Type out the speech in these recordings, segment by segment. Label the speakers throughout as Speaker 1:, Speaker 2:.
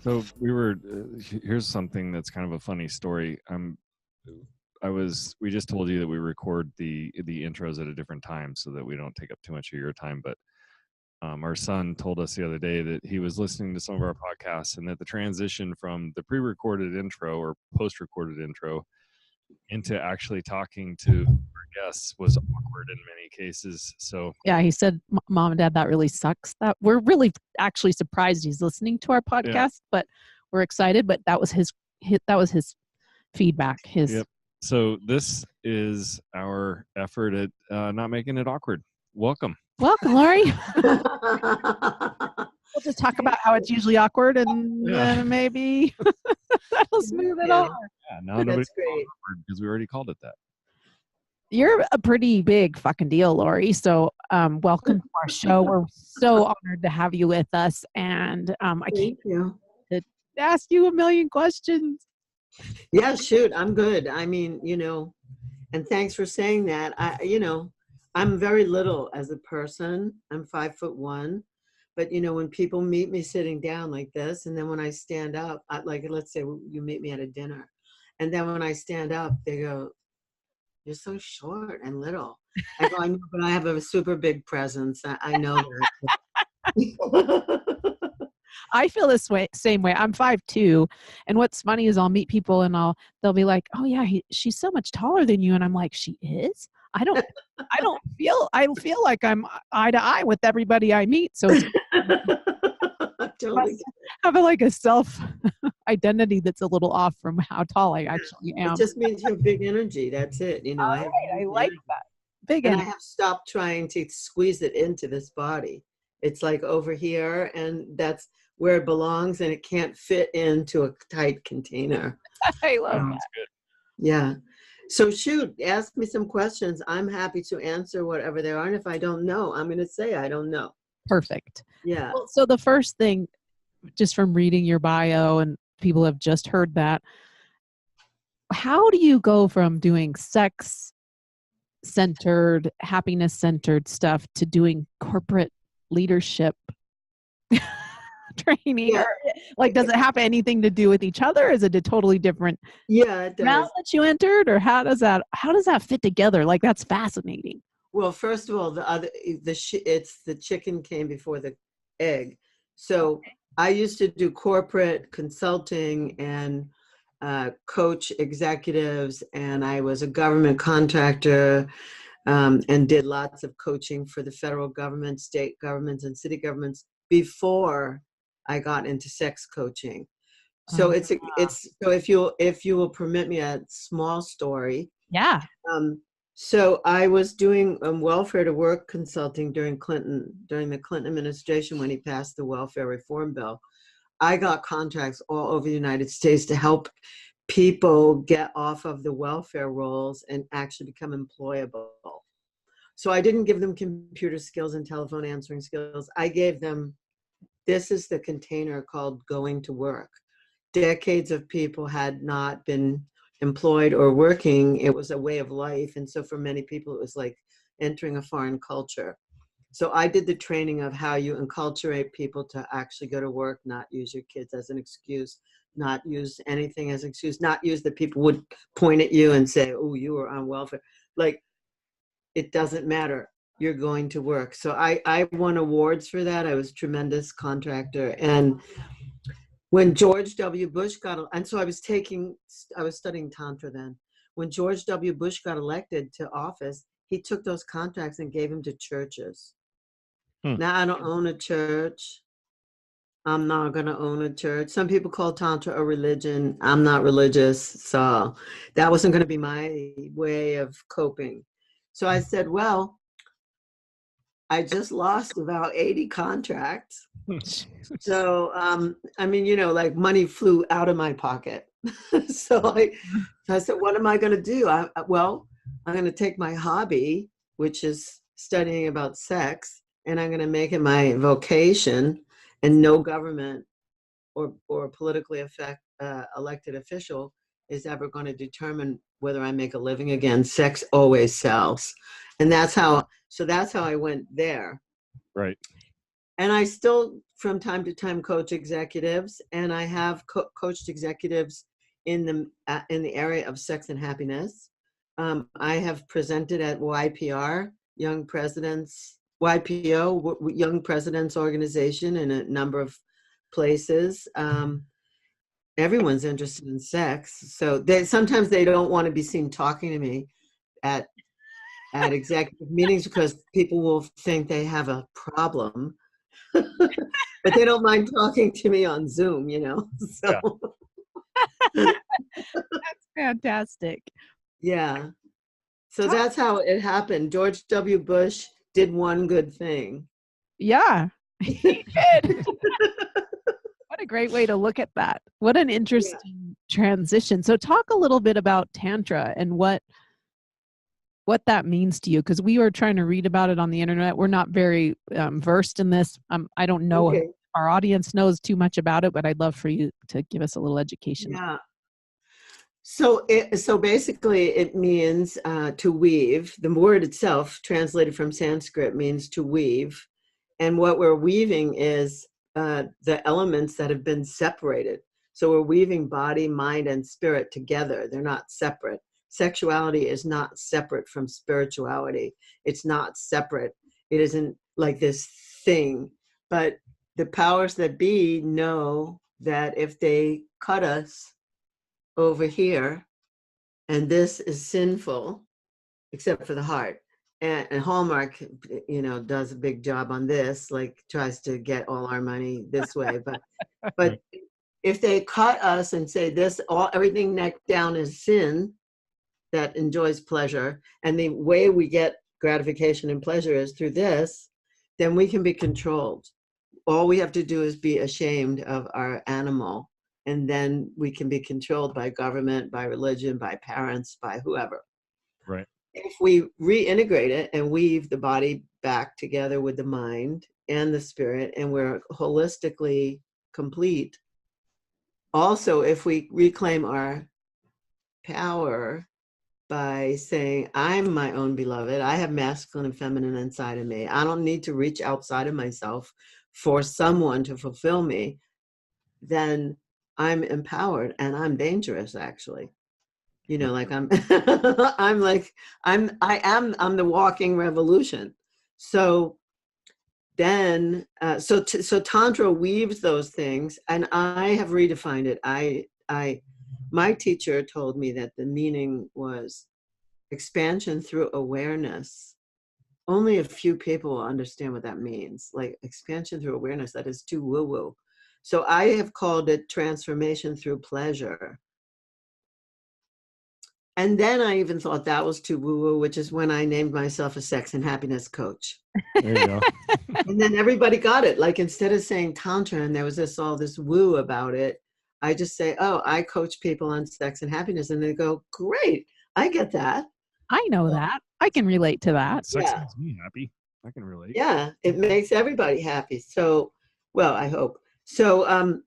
Speaker 1: So here's something that's kind of a funny story. We just told you that we record the intros at a different time so that we don't take up too much of your time. But our son told us the other day that he was listening to some of our podcasts and that the transition from the pre-recorded intro or post-recorded intro into actually talking to our guests was awkward in many cases. So
Speaker 2: yeah, he said, Mom and Dad, that really sucks. That we're really actually surprised he's listening to our podcast, but we're excited. But that was his feedback.
Speaker 1: Yep. So this is our effort at not making it awkward. Welcome,
Speaker 2: Laurie. We'll just talk about how it's usually awkward, and then maybe that'll smooth it over.
Speaker 1: Yeah, now nobody's awkward because we already called it that.
Speaker 2: You're a pretty big fucking deal, Laurie. So welcome to our show. We're so honored to have you with us. And I can't to ask you a million questions.
Speaker 3: Yeah, shoot. I'm good. I mean, and thanks for saying that. I'm very little as a person. I'm 5'1", but when people meet me sitting down like this, and then when I stand up, like let's say you meet me at a dinner, and then when I stand up, they go, "You're so short and little." I go, "I know, but I have a super big presence. I know that."
Speaker 2: I feel this same way. I'm 5'2", and what's funny is I'll meet people and they'll be like, "Oh yeah, she's so much taller than you," and I'm like, "She is? I feel like I'm eye to eye with everybody I meet." So it's
Speaker 3: totally
Speaker 2: have a self identity that's a little off from how tall I actually am.
Speaker 3: It just means you have big energy. That's it.
Speaker 2: I like that. Big energy.
Speaker 3: I have stopped trying to squeeze it into this body. It's like over here, and that's where it belongs, and it can't fit into a tight container.
Speaker 2: I love that.
Speaker 1: That's good.
Speaker 3: Yeah. So shoot, ask me some questions. I'm happy to answer whatever there are. And if I don't know, I'm going to say I don't know.
Speaker 2: Perfect.
Speaker 3: Yeah.
Speaker 2: Well, so the first thing, just from reading your bio, and people have just heard that, how do you go from doing sex-centered, happiness-centered stuff to doing corporate leadership training?
Speaker 3: Yeah.
Speaker 2: Does it have anything to do with each other? Is it a totally different
Speaker 3: it does.
Speaker 2: route that you entered, or how does that fit together? That's fascinating.
Speaker 3: Well, first of all, it's the chicken came before the egg. So I used to do corporate consulting and coach executives, and I was a government contractor and did lots of coaching for the federal government, state governments, and city governments before I got into sex coaching. So it's so if you will permit me a small story.
Speaker 2: Yeah.
Speaker 3: So I was doing welfare to work consulting during the Clinton administration when he passed the welfare reform bill. I got contracts all over the United States to help people get off of the welfare rolls and actually become employable. So I didn't give them computer skills and telephone answering skills. I gave them, this is the container called going to work. Decades of people had not been employed or working. It was a way of life. And so for many people, it was like entering a foreign culture. So I did the training of how you enculturate people to actually go to work, not use your kids as an excuse, not use anything as an excuse, not use that people would point at you and say, "Oh, you were on welfare." It doesn't matter. You're going to work. So I won awards for that. I was a tremendous contractor. And when George W. Bush and so I was studying Tantra then. When George W. Bush got elected to office, he took those contracts and gave them to churches. Now I don't own a church. I'm not going to own a church. Some people call Tantra a religion. I'm not religious. So that wasn't going to be my way of coping. So I said, well, I just lost about 80 contracts. So, money flew out of my pocket. So I said, what am I going to do? I'm going to take my hobby, which is studying about sex, and I'm going to make it my vocation, and no government or politically elected official is ever going to determine whether I make a living again. Sex always sells. And that's how I went there.
Speaker 1: Right.
Speaker 3: And I still, from time to time coach executives, and I have coached executives in the area of sex and happiness. I have presented at YPR, Young Presidents, YPO, Young Presidents Organization, in a number of places. Everyone's interested in sex, so sometimes they don't want to be seen talking to me at executive meetings because people will think they have a problem. But they don't mind talking to me on Zoom, So
Speaker 2: That's fantastic.
Speaker 3: yeah. So that's how it happened. George W. Bush did one good thing.
Speaker 2: Yeah, he did. What a great way to look at that. What an interesting transition. So talk a little bit about Tantra and what that means to you, because we were trying to read about it on the internet. We're not very versed in this. I don't know if our audience knows too much about it, but I'd love for you to give us a little education.
Speaker 3: Yeah. So basically it means to weave. The word itself, translated from Sanskrit, means to weave. And what we're weaving is the elements that have been separated. So we're weaving body, mind, and spirit together. They're not separate. Sexuality is not separate from spirituality. It's not separate. It isn't like this thing. But the powers that be know that if they cut us over here, and this is sinful, except for the heart. And Hallmark, does a big job on this, like tries to get all our money this way. But if they cut us and say everything neck down is sin that enjoys pleasure, and the way we get gratification and pleasure is through this, then we can be controlled. All we have to do is be ashamed of our animal, and then we can be controlled by government, by religion, by parents, by whoever.
Speaker 1: Right.
Speaker 3: If we reintegrate it and weave the body back together with the mind and the spirit, and we're holistically complete. Also, if we reclaim our power by saying, I'm my own beloved, I have masculine and feminine inside of me, I don't need to reach outside of myself for someone to fulfill me, then I'm empowered and I'm dangerous, actually. Like I'm I'm the walking revolution. So then so Tantra weaves those things, and I have redefined it. My teacher told me that the meaning was expansion through awareness. Only a few people will understand what that means, like expansion through awareness. That is too woo-woo. So I have called it transformation through pleasure. And then I even thought that was too woo-woo, which is when I named myself a sex and happiness coach.
Speaker 1: There you go.
Speaker 3: And then everybody got it. Like, instead of saying Tantra and there was all this woo about it, I just say, oh, I coach people on sex and happiness. And they go, great, I get that.
Speaker 2: I know that. I can relate to that.
Speaker 1: Sex makes me happy. I can relate.
Speaker 3: Yeah, it makes everybody happy. So, well, I hope. So,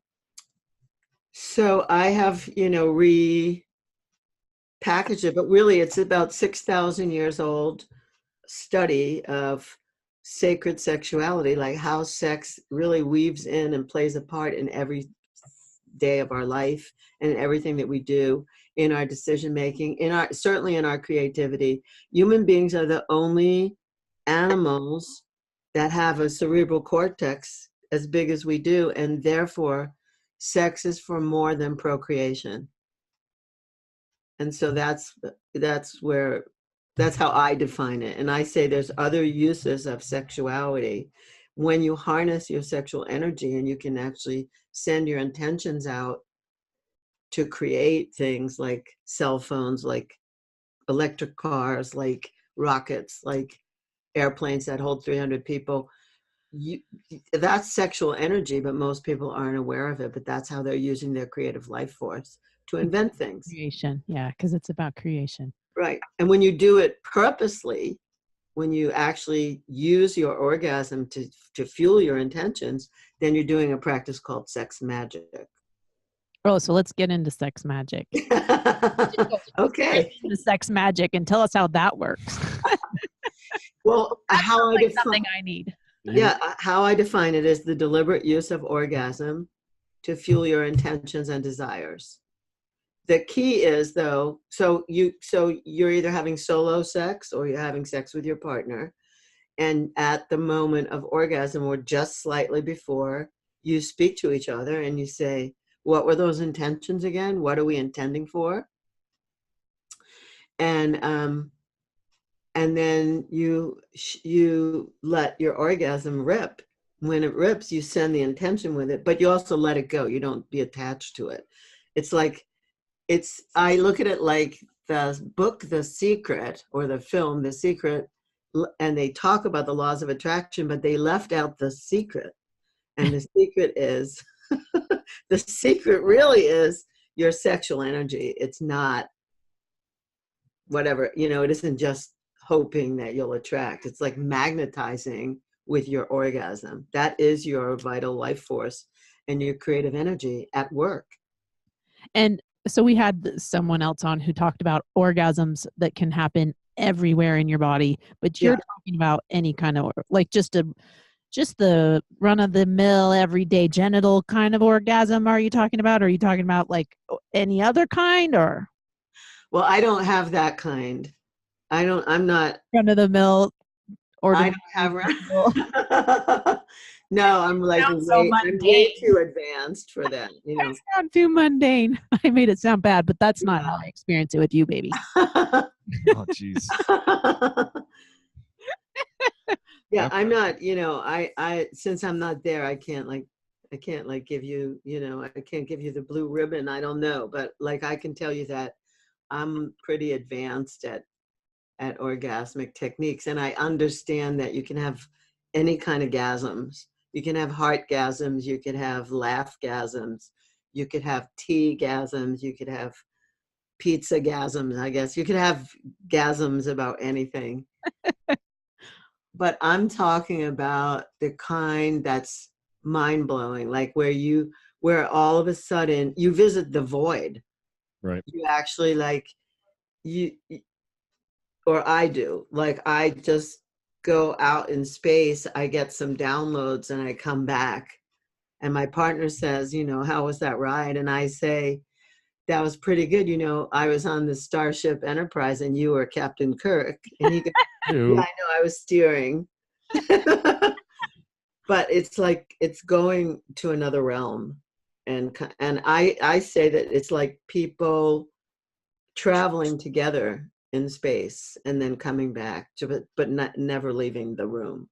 Speaker 3: so I have, repackaged it, but really it's about 6,000 years old study of sacred sexuality, like how sex really weaves in and plays a part in every day of our life and in everything that we do, in our decision making, certainly in our creativity. Human beings are the only animals that have a cerebral cortex as big as we do, and therefore sex is for more than procreation. And so that's how I define it. And I say there's other uses of sexuality. When you harness your sexual energy and you can actually send your intentions out to create things like cell phones, like electric cars, like rockets, like airplanes that hold 300 people, that's sexual energy, but most people aren't aware of it. But that's how they're using their creative life force to invent things.
Speaker 2: Creation, yeah, because it's about creation.
Speaker 3: Right. And when you do it purposely, when you actually use your orgasm to fuel your intentions, then you're doing a practice called sex magic.
Speaker 2: Oh, so let's get into sex magic.
Speaker 3: Okay.
Speaker 2: The sex magic, and tell us how that works.
Speaker 3: Well, how I
Speaker 2: like something I need.
Speaker 3: Yeah, how I define it is the deliberate use of orgasm to fuel your intentions and desires. The key is though, so you're either having solo sex or you're having sex with your partner, and at the moment of orgasm or just slightly before, you speak to each other and you say, what were those intentions again? What are we intending for? And then you let your orgasm rip. When it rips, you send the intention with it, but you also let it go. You don't be attached to it. It's like, I look at it like the book The Secret, or the film The Secret, and they talk about the laws of attraction, but they left out the secret. And the secret is the secret really is your sexual energy. It's not whatever, it isn't just hoping that you'll attract. It's like magnetizing with your orgasm. That is your vital life force and your creative energy at work.
Speaker 2: And so we had someone else on who talked about orgasms that can happen everywhere in your body, but you're talking about any kind of, like just the run of the mill everyday genital kind of orgasm. Are you talking about? Or are you talking about like any other kind? Or?
Speaker 3: Well, I don't have that kind. I'm not
Speaker 2: run of the mill.
Speaker 3: I don't have no, I'm like I'm way too advanced for that.
Speaker 2: I sound too mundane. I made it sound bad, but that's not how I experience it with you, baby.
Speaker 1: Oh, jeez.
Speaker 3: Yeah, I'm not, I since I'm not there, I can't give you, I can't give you the blue ribbon. I don't know, but like I can tell you that I'm pretty advanced at orgasmic techniques, and I understand that you can have any kind of gasms. You can have heart-gasms, you could have laugh-gasms, you could have tea-gasms, you could have pizza-gasms, I guess. You could have gasms about anything. But I'm talking about the kind that's mind-blowing, like where all of a sudden you visit the void.
Speaker 1: Right.
Speaker 3: You actually or I do, like I just go out in space, I get some downloads and I come back. And my partner says, how was that ride? And I say, that was pretty good. I was on the Starship Enterprise and you were Captain Kirk. And he goes, yeah, I know, I was steering. But it's like, it's going to another realm. And I say that it's like people traveling together in space and then coming back to it, but never leaving the room.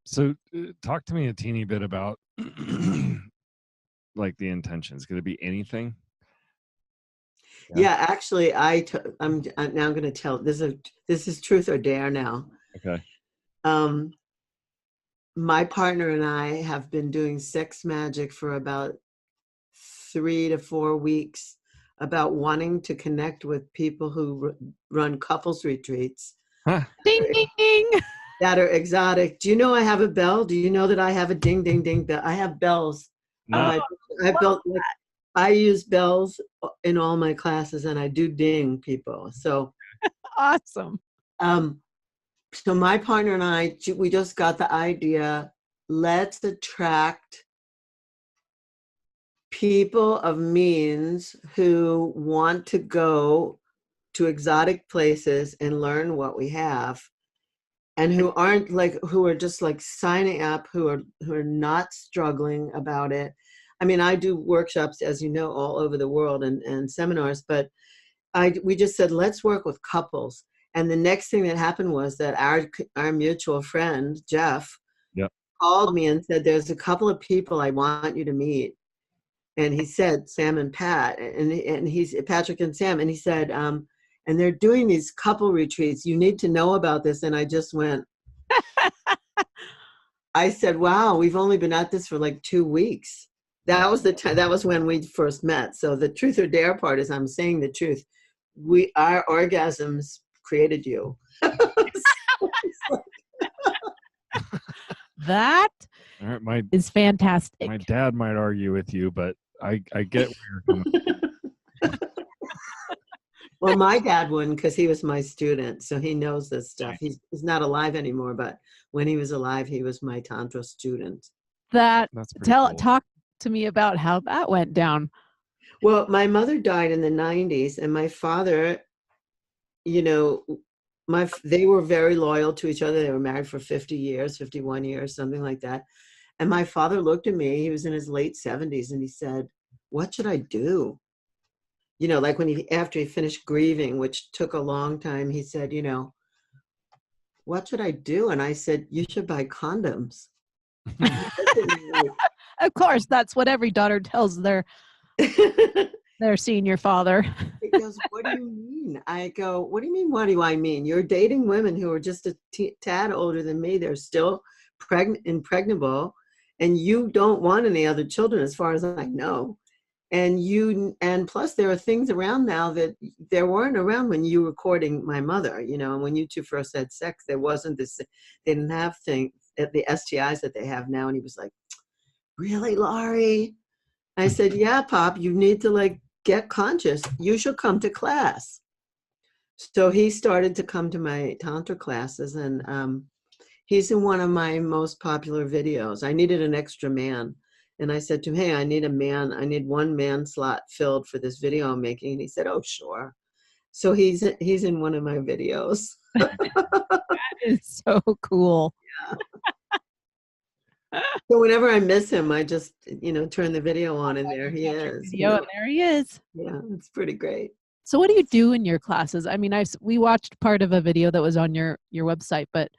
Speaker 1: So talk to me a teeny bit about like the intentions. Could it be anything?
Speaker 3: Yeah, actually, I'm now going to tell, this is truth or dare now.
Speaker 1: Okay.
Speaker 3: My partner and I have been doing sex magic for about 3 to 4 weeks, about wanting to connect with people who run couples retreats.
Speaker 2: Huh. Ding, ding, ding.
Speaker 3: That are exotic. Do you know I have a bell? Do you know that I have a ding, ding, ding bell? I have bells.
Speaker 1: No.
Speaker 3: I use bells in all my classes, and I do ding people. So
Speaker 2: awesome.
Speaker 3: So my partner and I, we just got the idea, let's attract people of means who want to go to exotic places and learn what we have, and who are just like signing up, who are not struggling about it. I mean, I do workshops, as you know, all over the world and seminars, but we just said, let's work with couples. And the next thing that happened was that our mutual friend, Jeff, called me and said, there's a couple of people I want you to meet. And he said, Sam and Pat, and he's Patrick and Sam. And he said, and they're doing these couple retreats. You need to know about this. And I just went, I said, wow, we've only been at this for like 2 weeks. That was the time. That was when we first met. So the truth or dare part is I'm saying the truth. Our orgasms created you.
Speaker 2: That is fantastic.
Speaker 1: My dad might argue with you, but I get where you're coming from.
Speaker 3: Well, my dad wouldn't, because he was my student, so he knows this stuff. He's not alive anymore, but when he was alive, he was my Tantra student.
Speaker 2: That's
Speaker 1: pretty cool.
Speaker 2: Talk to me about how that went down.
Speaker 3: Well, my mother died in the 90s, and my father, you know, they were very loyal to each other. They were married for 50 years, 51 years, something like that. And my father looked at me, he was in his late 70s, and he said, "What should I do?" You know, like after he finished grieving, which took a long time, he said, you know, "What should I do?" And I said, "You should buy condoms."
Speaker 2: Of course, that's what every daughter tells their senior father.
Speaker 3: He goes, "What do you mean?" I go, "What do you mean? What do I mean? You're dating women who are just a tad older than me. They're still impregnable, and you don't want any other children, as far as I know. And plus there are things around now that there weren't around when you were courting my mother, you know, and when you two first had sex, there wasn't this, they didn't have the STIs that they have now." And he was like, "Really, Laurie?" I said, "Yeah, Pop, you need to like get conscious. You should come to class." So he started to come to my Tantra classes, and he's in one of my most popular videos. I needed an extra man. And I said to him, "Hey, I need one man slot filled for this video I'm making." And he said, "Oh, sure." So he's in one of my videos.
Speaker 2: That is so cool.
Speaker 3: Yeah. So whenever I miss him, I just, you know, turn the video on, and there he is.
Speaker 2: Video, and there he is.
Speaker 3: Yeah, it's pretty great.
Speaker 2: So what do you do in your classes? I mean, we watched part of a video that was on your website, but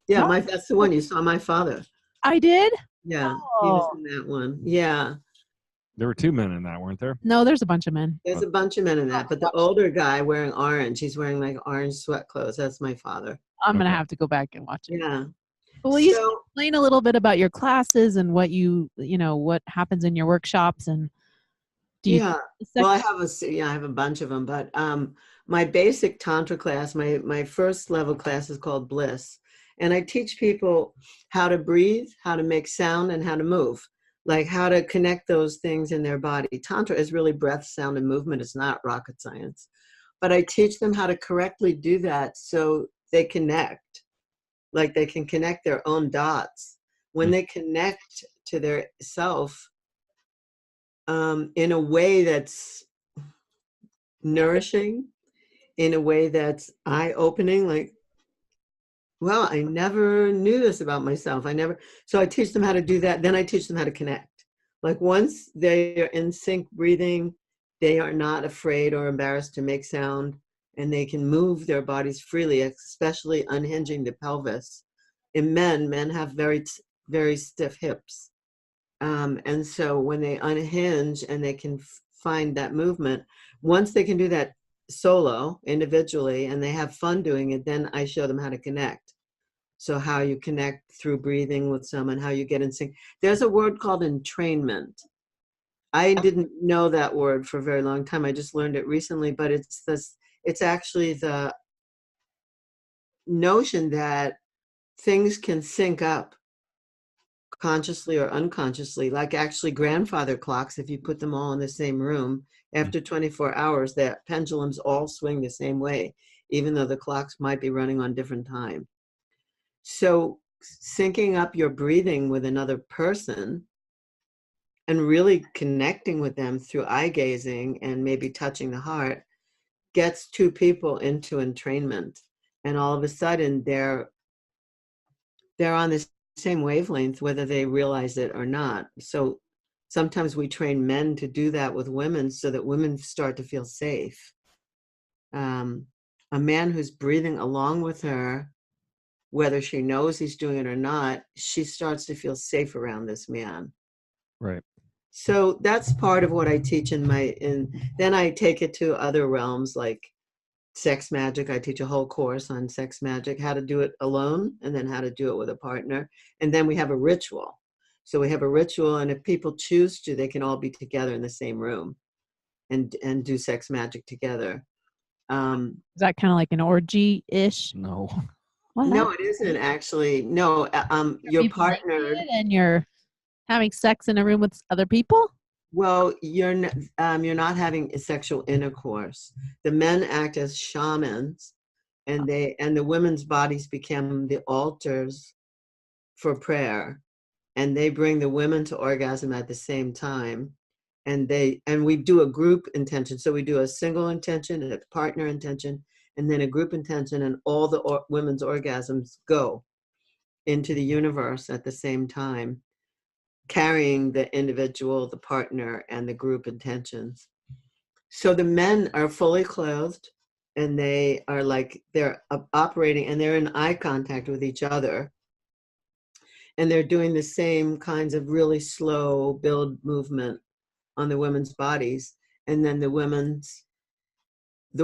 Speaker 3: yeah, that's the one you saw. My father.
Speaker 2: I did.
Speaker 3: Yeah, he was in that one. Yeah.
Speaker 1: There were 2 men in that, weren't there?
Speaker 2: No, there's a bunch of men.
Speaker 3: There's a bunch of men in that, but the older guy wearing orange, he's wearing like orange sweat clothes. That's my father.
Speaker 2: I'm gonna have to go back and watch it.
Speaker 3: Yeah.
Speaker 2: But will you explain a little bit about your classes and what what happens in your workshops, and
Speaker 3: well, I have a bunch of them, but my basic Tantra class, my first level class is called Bliss. And I teach people how to breathe, how to make sound, and how to move, like how to connect those things in their body. Tantra is really breath, sound, and movement. It's not rocket science. But I teach them how to correctly do that so they connect, like they can connect their own dots. When they connect to their self in a way that's nourishing, in a way that's eye-opening, like, well, I never knew this about myself. So I teach them how to do that. Then I teach them how to connect. Like once they are in sync breathing, they are not afraid or embarrassed to make sound, and they can move their bodies freely, especially unhinging the pelvis. In men have very, very stiff hips. And so when they unhinge and they can find that movement, once they can do that solo, individually, and they have fun doing it, then I show them how to connect. So how you connect through breathing with someone, how you get in sync. There's a word called entrainment. I didn't know that word for a very long time. I just learned it recently, but it's actually the notion that things can sync up consciously or unconsciously, like actually grandfather clocks. If you put them all in the same room, after 24 hours, the pendulums all swing the same way, even though the clocks might be running on different time. So syncing up your breathing with another person and really connecting with them through eye gazing and maybe touching the heart gets two people into entrainment. And all of a sudden they're on the same wavelength, whether they realize it or not. So sometimes we train men to do that with women so that women start to feel safe. A man who's breathing along with her, whether she knows he's doing it or not, she starts to feel safe around this man.
Speaker 1: Right.
Speaker 3: So that's part of what I teach then I take it to other realms like sex magic. I teach a whole course on sex magic, how to do it alone and then how to do it with a partner. And then we have a ritual. So we have a ritual, and if people choose to, they can all be together in the same room and do sex magic together.
Speaker 2: Is that kind of like an orgy-ish?
Speaker 1: No.
Speaker 2: Well,
Speaker 3: no, it isn't actually. No, you're partnered
Speaker 2: and you're having sex in a room with other people.
Speaker 3: Well, you're not having a sexual intercourse. The men act as shamans, and the women's bodies become the altars for prayer, and they bring the women to orgasm at the same time. And we do a group intention. So we do a single intention and a partner intention, and then a group intention, and all the women's orgasms go into the universe at the same time, carrying the individual, the partner, and the group intentions. So the men are fully clothed, and they are they're operating, and they're in eye contact with each other. And they're doing the same kinds of really slow build movement on the women's bodies. And then the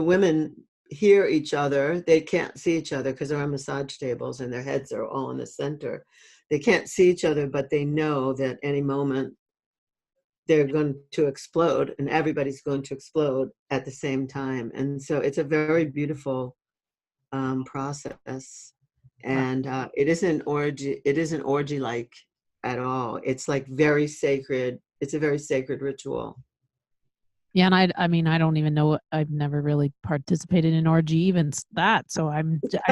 Speaker 3: women hear each other. They can't see each other because they're on massage tables and their heads are all in the center. They can't see each other, but they know that any moment they're going to explode, and everybody's going to explode at the same time. And so it's a very beautiful process. And it isn't orgy like at all. It's like very sacred. It's a very sacred ritual.
Speaker 2: Yeah, and I mean, I don't even know. I've never really participated in orgy, even that. So I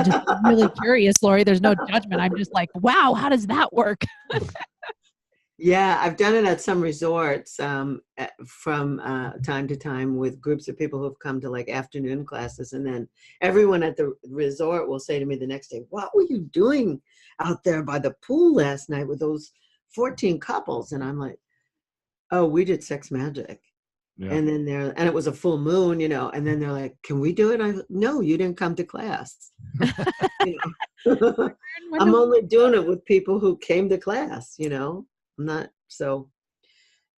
Speaker 2: just really curious, Laurie. There's no judgment. I'm just like, wow, how does that work?
Speaker 3: Yeah, I've done it at some resorts from time to time with groups of people who've come to like afternoon classes. And then everyone at the resort will say to me the next day, what were you doing out there by the pool last night with those 14 couples? And I'm like, oh, we did sex magic. Yeah. And then and it was a full moon, and then they're like, can we do it? No, you didn't come to class. I'm only doing it with people who came to class, I'm not. So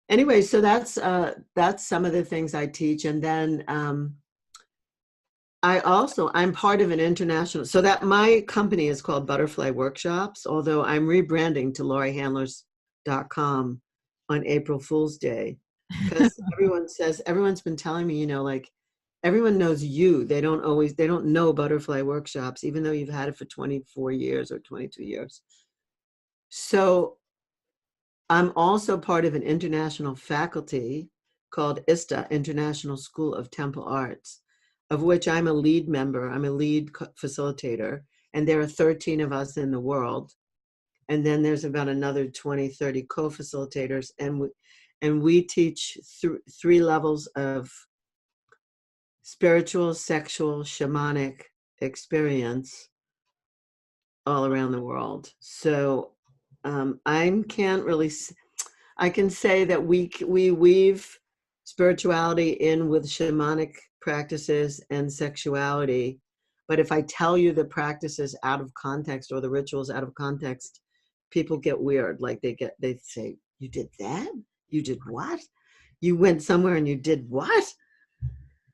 Speaker 3: anyway, so that's some of the things I teach. And then I'm part of an international, so that my company is called Butterfly Workshops, although I'm rebranding to lauriehandlers.com on April Fool's Day. Because everyone's been telling me, like everyone knows you. They don't know Butterfly Workshops, even though you've had it for 24 years or 22 years. So I'm also part of an international faculty called ISTA, International School of Temple Arts, of which I'm a lead member. I'm a lead facilitator, and there are 13 of us in the world. And then there's about another 20, 30 co-facilitators, and we teach three levels of spiritual, sexual, shamanic experience all around the world. So I can say that we weave spirituality in with shamanic practices and sexuality. But if I tell you the practices out of context or the rituals out of context, people get weird. Like they say, you did that? You did what? You went somewhere and you did what?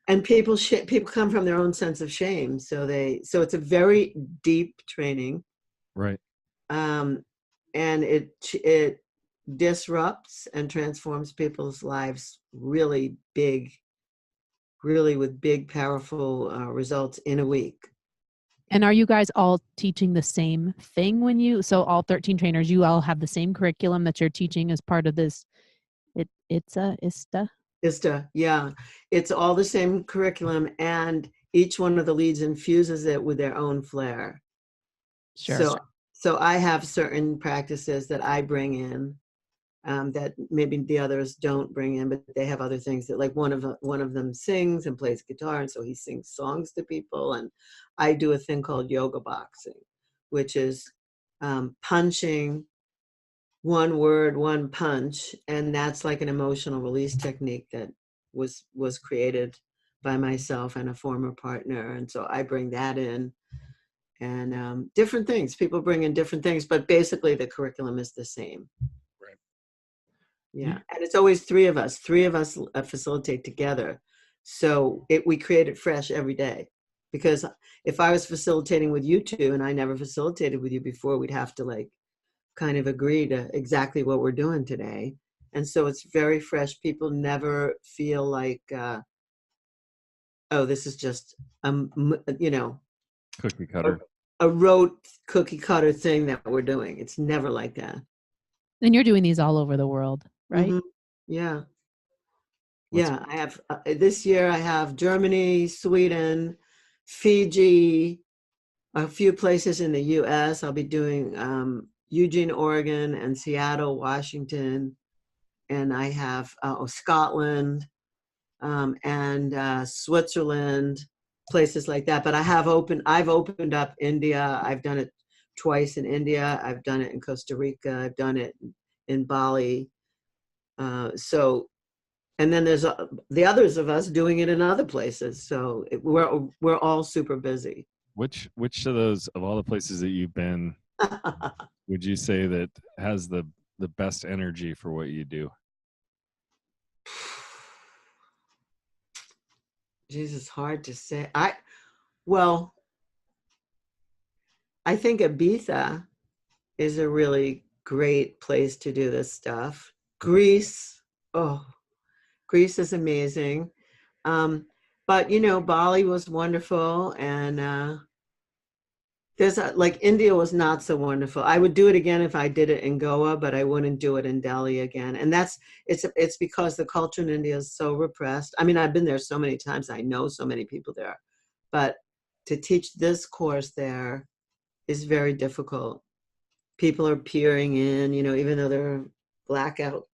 Speaker 3: And people come from their own sense of shame. So it's a very deep training.
Speaker 1: Right.
Speaker 3: And it disrupts and transforms people's lives really with big, powerful results in a week.
Speaker 2: And are you guys all teaching the same thing so all 13 trainers, you all have the same curriculum that you're teaching as part of this? ISTA?
Speaker 3: ISTA, yeah. It's all the same curriculum, and each one of the leads infuses it with their own flair.
Speaker 2: Sure.
Speaker 3: So I have certain practices that I bring in that maybe the others don't bring in, but they have other things that, like one of them sings and plays guitar, and so he sings songs to people. And I do a thing called yoga boxing, which is punching one word, one punch, and that's like an emotional release technique that was created by myself and a former partner. And so I bring that in, and different things. People bring in different things, but basically the curriculum is the same.
Speaker 1: Right.
Speaker 3: Yeah, and it's always three of us facilitate together. So we create it fresh every day. Because if I was facilitating with you two and I never facilitated with you before, we'd have to kind of agree to exactly what we're doing today. And so it's very fresh. People never feel like, oh, this is just,
Speaker 1: cookie cutter.
Speaker 3: A rote cookie cutter thing that we're doing. It's never like that.
Speaker 2: And you're doing these all over the world, right?
Speaker 3: Mm-hmm. Yeah. Yeah, I have this year I have Germany, Sweden, Fiji, a few places in the US. I'll be doing Eugene, Oregon, and Seattle, Washington. And I have Scotland and Switzerland, places like that. But I've opened up India. I've done it twice in India. I've done it in Costa Rica. I've done it in Bali. And then there's the others of us doing it in other places. So we're all super busy.
Speaker 1: Which of those, of all the places that you've been, would you say that has the best energy for what you do?
Speaker 3: Jesus, hard to say. I think Ibiza is a really great place to do this stuff. Greece is amazing. But Bali was wonderful, and there's like India was not so wonderful. I would do it again if I did it in Goa, but I wouldn't do it in Delhi again. And it's because the culture in India is so repressed. I mean, I've been there so many times. I know so many people there, but to teach this course there is very difficult. People are peering in, even though there are blackout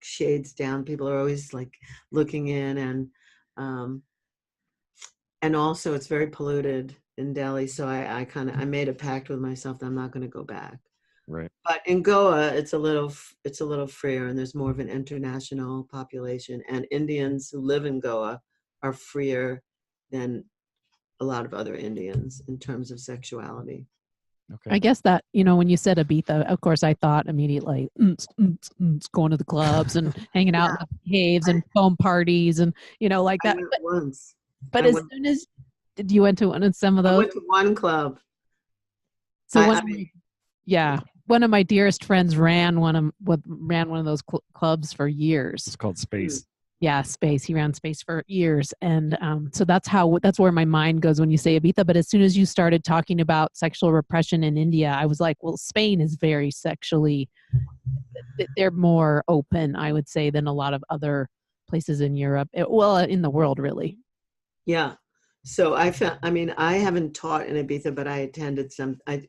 Speaker 3: shades down, people are always like looking in, and also it's very polluted in Delhi. So I made a pact with myself that I'm not going to go back.
Speaker 1: Right.
Speaker 3: But in Goa, it's a little freer, and there's more of an international population, and Indians who live in Goa are freer than a lot of other Indians in terms of sexuality.
Speaker 1: Okay.
Speaker 2: I guess that, when you said Ibiza, of course, I thought immediately, going to the clubs and hanging out in the caves and foam parties and, like that. But as soon as you went to one of some of those?
Speaker 3: I went to one club.
Speaker 2: So one of my dearest friends ran one of those clubs for years.
Speaker 1: It's called Space.
Speaker 2: Yeah, Space. He ran Space for years. And so that's where my mind goes when you say Ibiza. But as soon as you started talking about sexual repression in India, I was like, well, Spain is very sexually, they're more open, I would say, than a lot of other places in Europe. In the world, really.
Speaker 3: Yeah. So I haven't taught in Ibiza, but I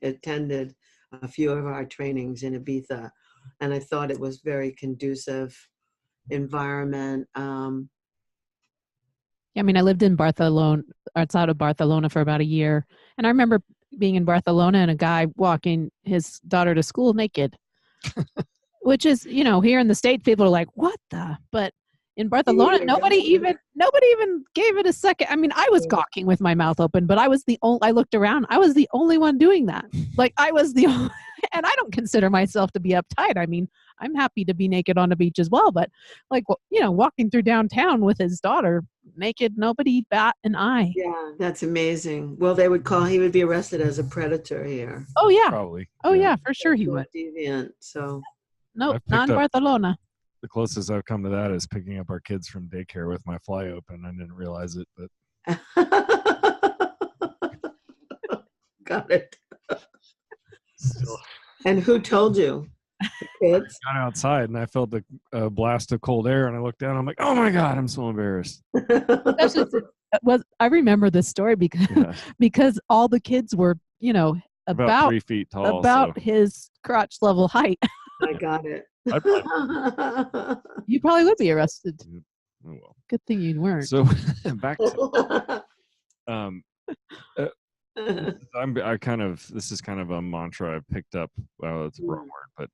Speaker 3: attended a few of our trainings in Ibiza, and I thought it was very conducive environment.
Speaker 2: I lived in Barcelona, outside of Barcelona, for about a year, and I remember being in Barcelona and a guy walking his daughter to school naked, which is, here in the States, people are like, what the? But in Barcelona, nobody even gave it a second. I was gawking with my mouth open, but I looked around. I was the only one doing that. Like I was the only, and I don't consider myself to be uptight. I'm happy to be naked on the beach as well, but walking through downtown with his daughter naked, nobody bat an eye.
Speaker 3: Yeah, that's amazing. Well, he would be arrested as a predator here.
Speaker 2: Oh yeah.
Speaker 1: Probably.
Speaker 2: Oh yeah, for sure he would.
Speaker 3: Deviant, so.
Speaker 2: Nope, not in Barcelona.
Speaker 1: The closest I've come to that is picking up our kids from daycare with my fly open. I didn't realize it, but
Speaker 3: got it.
Speaker 1: Still.
Speaker 3: And who told you? The kids?
Speaker 1: I got outside and I felt a blast of cold air, and I looked down. I'm like, oh my God, I'm so embarrassed.
Speaker 2: I remember this story because all the kids were, about
Speaker 1: 3 feet tall,
Speaker 2: about his crotch level height.
Speaker 3: I got it.
Speaker 2: You probably would be arrested.
Speaker 1: Oh, well.
Speaker 2: Good thing you weren't.
Speaker 1: So back to this is kind of a mantra I've picked up. Well, it's a wrong word, but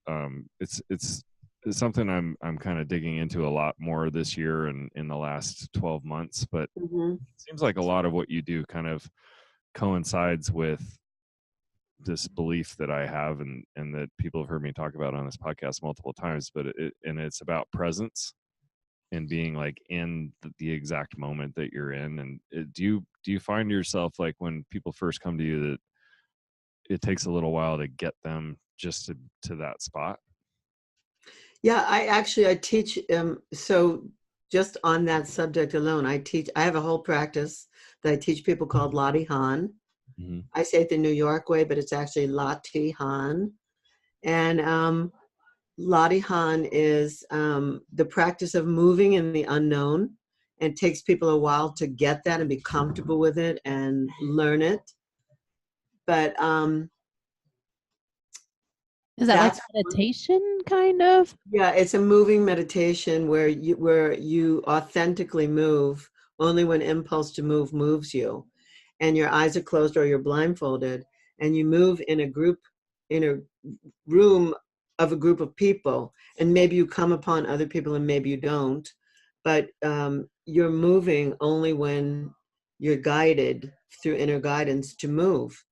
Speaker 1: it's something I'm kind of digging into a lot more this year and in the last 12 months. But it seems like a lot of what you do kind of coincides with this belief that I have and that people have heard me talk about on this podcast multiple times, but it's about presence and being like in the exact moment that you're in. And do you find yourself like when people first come to you that it takes a little while to get them just to that spot?
Speaker 3: Yeah, I teach. So just on that subject alone, I have a whole practice that I teach people called Laurie Handlers.
Speaker 1: Mm-hmm.
Speaker 3: I say it the New York way, but it's actually Laurie Handlers. And Laurie Handlers is the practice of moving in the unknown. It takes people a while to get that and be comfortable with it and learn it. But
Speaker 2: Is that like
Speaker 3: that's
Speaker 2: meditation kind of?
Speaker 3: yeah, it's a moving meditation where you authentically move only when impulse to move moves you, and your eyes are closed or you're blindfolded, and you move in a group, in a room of a group of people, and maybe you come upon other people and maybe you don't, but you're moving only when you're guided through inner guidance to move.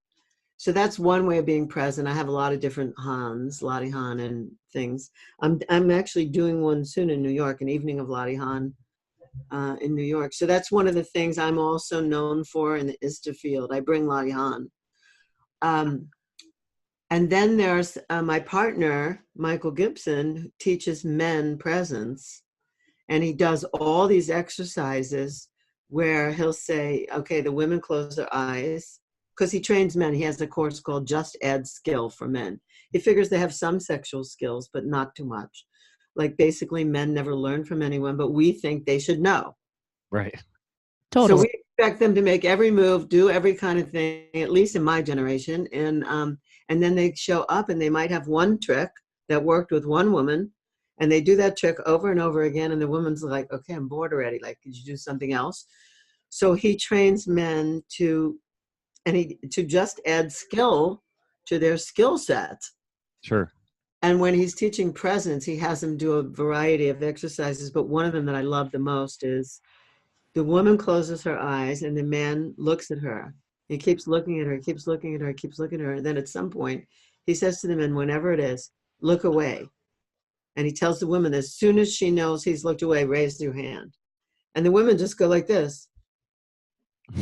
Speaker 3: So that's one way of being present. I have a lot of different Hans, Lottie Han, and things. I'm actually doing one soon in New York, an evening of Lottie Han in New York. So that's one of the things I'm also known for in the ISTA field. I bring Lottie Han. And then there's my partner, Michael Gibson, who teaches men presence. And he does all these exercises where he'll say, okay, the women close their eyes, because he trains men. He has a course called Just Add Skill for Men. He figures they have some sexual skills, but not too much. Like basically men never learn from anyone, but we think they should know.
Speaker 1: Right.
Speaker 3: So
Speaker 2: Totally.
Speaker 3: we expect them to make every move, do every kind of thing, at least in my generation. And then they show up and they might have one trick that worked with one woman, and they do that trick over and over again. And the woman's like, okay, I'm bored already. Like, could you do something else? So he trains men to just add skill to their skill set.
Speaker 1: Sure.
Speaker 3: And when he's teaching presence, he has them do a variety of exercises. But one of them that I love the most is the woman closes her eyes and the man looks at her. He keeps looking at her, keeps looking at her, keeps looking at her. And then at some point, he says to the men, whenever it is, look away. And he tells the woman, as soon as she knows he's looked away, raise your hand. And the women just go like this.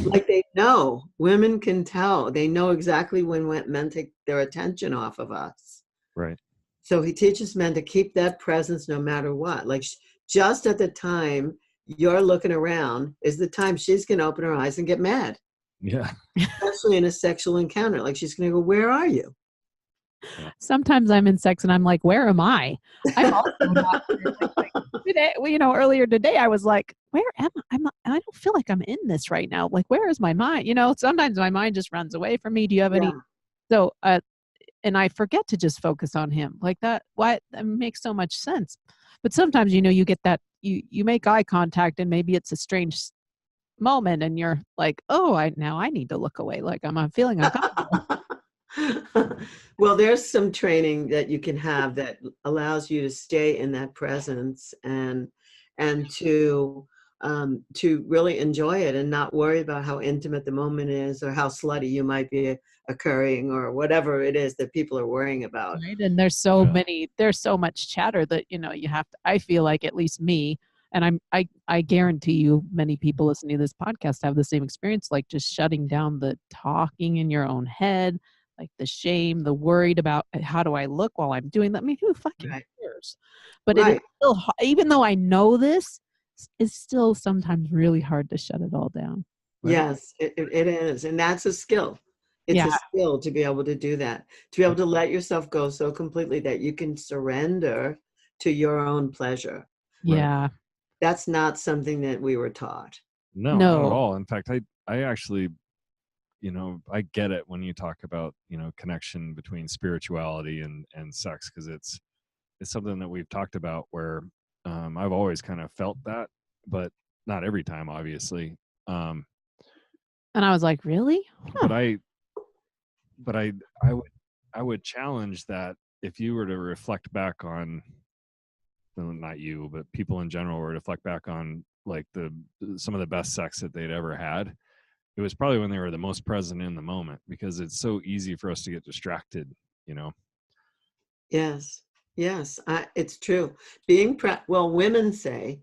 Speaker 3: Like they know. Women can tell. They know exactly when men take their attention off of us.
Speaker 1: Right.
Speaker 3: So he teaches men to keep that presence no matter what. Like just at the time you're looking around is the time she's going to open her eyes and get mad.
Speaker 1: Yeah.
Speaker 3: Especially in a sexual encounter. Like she's going to go, where are you?
Speaker 2: Sometimes I'm in sex and I'm like, where am I? I'm also not like today, earlier today I was like, where am I? I don't feel like I'm in this right now. Like, where is my mind? Sometimes my mind just runs away from me. Do you have any? So, and I forget to just focus on him like that. Why? That makes so much sense. But sometimes, you get that you make eye contact and maybe it's a strange moment and you're like, oh, I need to look away. Like I'm feeling uncomfortable.
Speaker 3: Well, there's some training that you can have that allows you to stay in that presence and to really enjoy it and not worry about how intimate the moment is or how slutty you might be occurring or whatever it is that people are worrying about.
Speaker 2: Right. And there's so much chatter that, you have to, I feel like at least me, and I guarantee you many people listening to this podcast have the same experience, like just shutting down the talking in your own head, like the shame, the worried about how do I look while I'm doing that. I mean, who fucking cares? But it is still, even though I know this, it's still sometimes really hard to shut it all down.
Speaker 3: Right? Yes, it is. And that's a skill. It's a skill to be able to do that, to be able to let yourself go so completely that you can surrender to your own pleasure.
Speaker 2: Yeah. Right.
Speaker 3: That's not something that we were taught.
Speaker 1: No, not at all. In fact, I actually, I get it when you talk about, connection between spirituality and sex, because it's something that we've talked about where I've always kind of felt that, but not every time, obviously.
Speaker 2: And I was like, really?
Speaker 1: Huh. But I would challenge that if you were to reflect back on, well, not you, but people in general were to reflect back on like some of the best sex that they'd ever had, it was probably when they were the most present in the moment, because it's so easy for us to get distracted,
Speaker 3: Yes, it's true. Women say,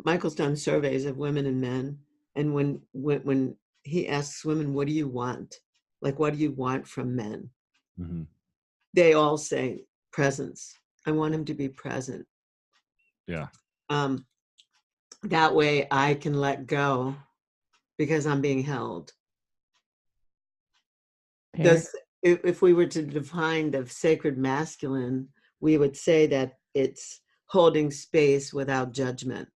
Speaker 3: Michael's done surveys of women and men, and when he asks women, what do you want? Like, what do you want from men? Mm-hmm. They all say presence. I want him to be present.
Speaker 1: Yeah.
Speaker 3: That way I can let go because I'm being held. If we were to define the sacred masculine, we would say that it's holding space without judgment.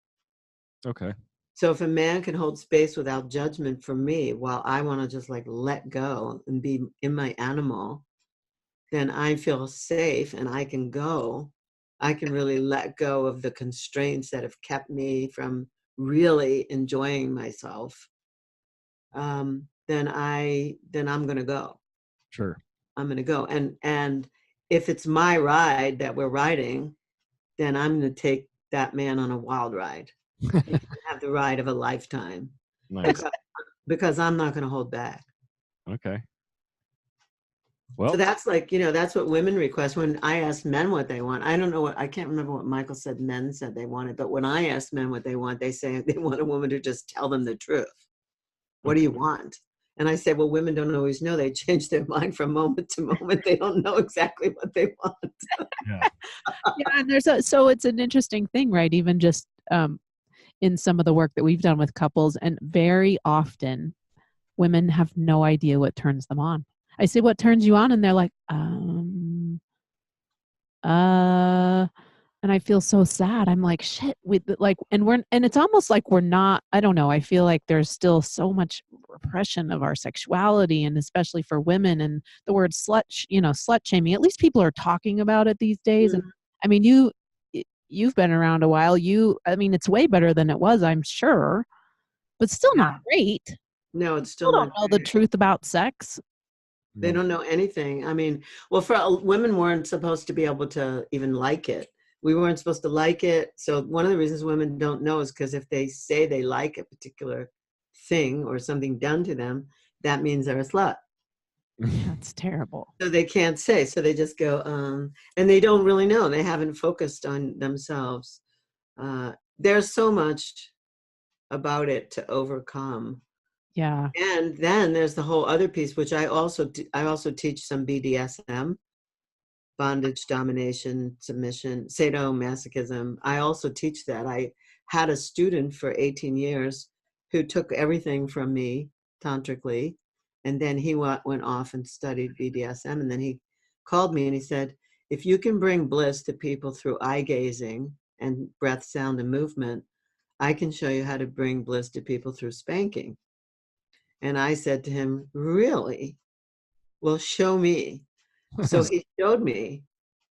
Speaker 1: Okay.
Speaker 3: So if a man can hold space without judgment for me while I want to just like let go and be in my animal, then I feel safe and I can go. I can really let go of the constraints that have kept me from really enjoying myself. Then I'm going to go.
Speaker 1: Sure.
Speaker 3: I'm going to go. And if it's my ride that we're riding, then I'm going to take that man on a wild ride. Have the ride of a lifetime.
Speaker 1: Nice.
Speaker 3: Because I'm not going to hold back.
Speaker 1: Okay. Well,
Speaker 3: so that's like, that's what women request. When I ask men what they want, I can't remember what Michael said men said they wanted, but when I ask men what they want, they say they want a woman to just tell them the truth. What do you want? And I say, well, women don't always know. They change their mind from moment to moment. They don't know exactly what they want.
Speaker 1: Yeah.
Speaker 2: And so it's an interesting thing, right? Even just in some of the work that we've done with couples, and very often women have no idea what turns them on. I say, what turns you on? And they're like, and I feel so sad. I'm like, shit, and it's almost like we're not, I don't know. I feel like there's still so much repression of our sexuality, and especially for women, and the word slut shaming, at least people are talking about it these days.
Speaker 3: Mm-hmm.
Speaker 2: And I mean, you've been around a while. It's way better than it was, I'm sure, but still not great.
Speaker 3: No, it's still
Speaker 2: People
Speaker 3: not
Speaker 2: don't know the
Speaker 3: great.
Speaker 2: truth about sex.
Speaker 3: They don't know anything. I mean, well, women weren't supposed to be able to even like it. We weren't supposed to like it. So one of the reasons women don't know is because if they say they like a particular thing or something done to them, that means they're a slut.
Speaker 2: That's terrible.
Speaker 3: So they can't say. So they just go, and they don't really know. They haven't focused on themselves. There's so much about it to overcome.
Speaker 2: Yeah.
Speaker 3: And then there's the whole other piece, which I also teach some BDSM, bondage, domination, submission, sadomasochism. I also teach that. I had a student for 18 years who took everything from me tantrically, and then he went off and studied BDSM, and then he called me and he said, if you can bring bliss to people through eye gazing and breath, sound, and movement, I can show you how to bring bliss to people through spanking. And I said to him, really? Well, show me. So he showed me,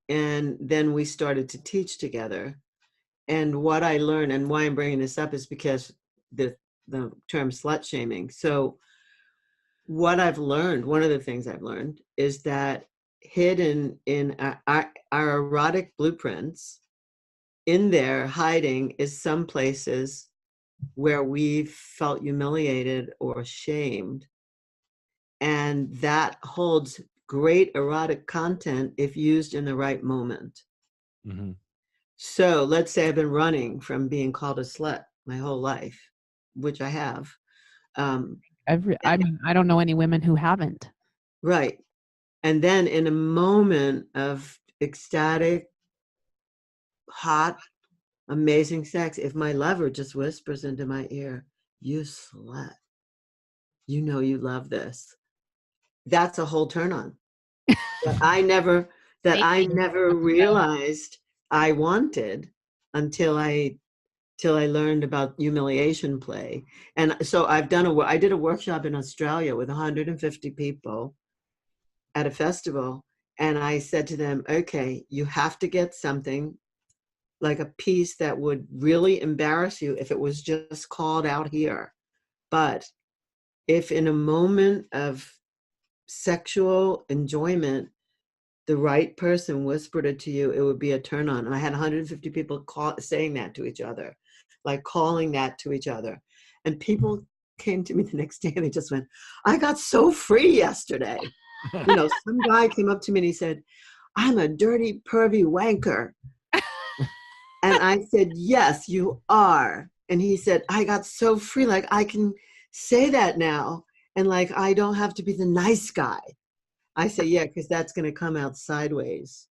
Speaker 3: and then we started to teach together. And what I learned, and why I'm bringing this up, is because the term slut shaming. So what I've learned, one of the things I've learned, is that hidden in our erotic blueprints, in there hiding, is some places where we've felt humiliated or shamed. And that holds great erotic content if used in the right moment.
Speaker 1: Mm-hmm.
Speaker 3: So let's say I've been running from being called a slut my whole life, which I have.
Speaker 2: I don't know any women who haven't.
Speaker 3: Right. And then in a moment of ecstatic, hot, amazing sex, if my lover just whispers into my ear, you slut, you know you love this, that's a whole turn on. that I never realized I wanted until I learned about humiliation play. And so I did a workshop in Australia with 150 people at a festival, and I said to them, okay, you have to get something like a piece that would really embarrass you if it was just called out here. But if in a moment of sexual enjoyment, the right person whispered it to you, it would be a turn on. And I had 150 people saying that to each other, like calling that to each other. And people came to me the next day and they just went, I got so free yesterday. Some guy came up to me and he said, I'm a dirty, pervy wanker. And I said, yes, you are. And he said, I got so free, like I can say that now. And like, I don't have to be the nice guy. I say, yeah, because that's going to come out sideways.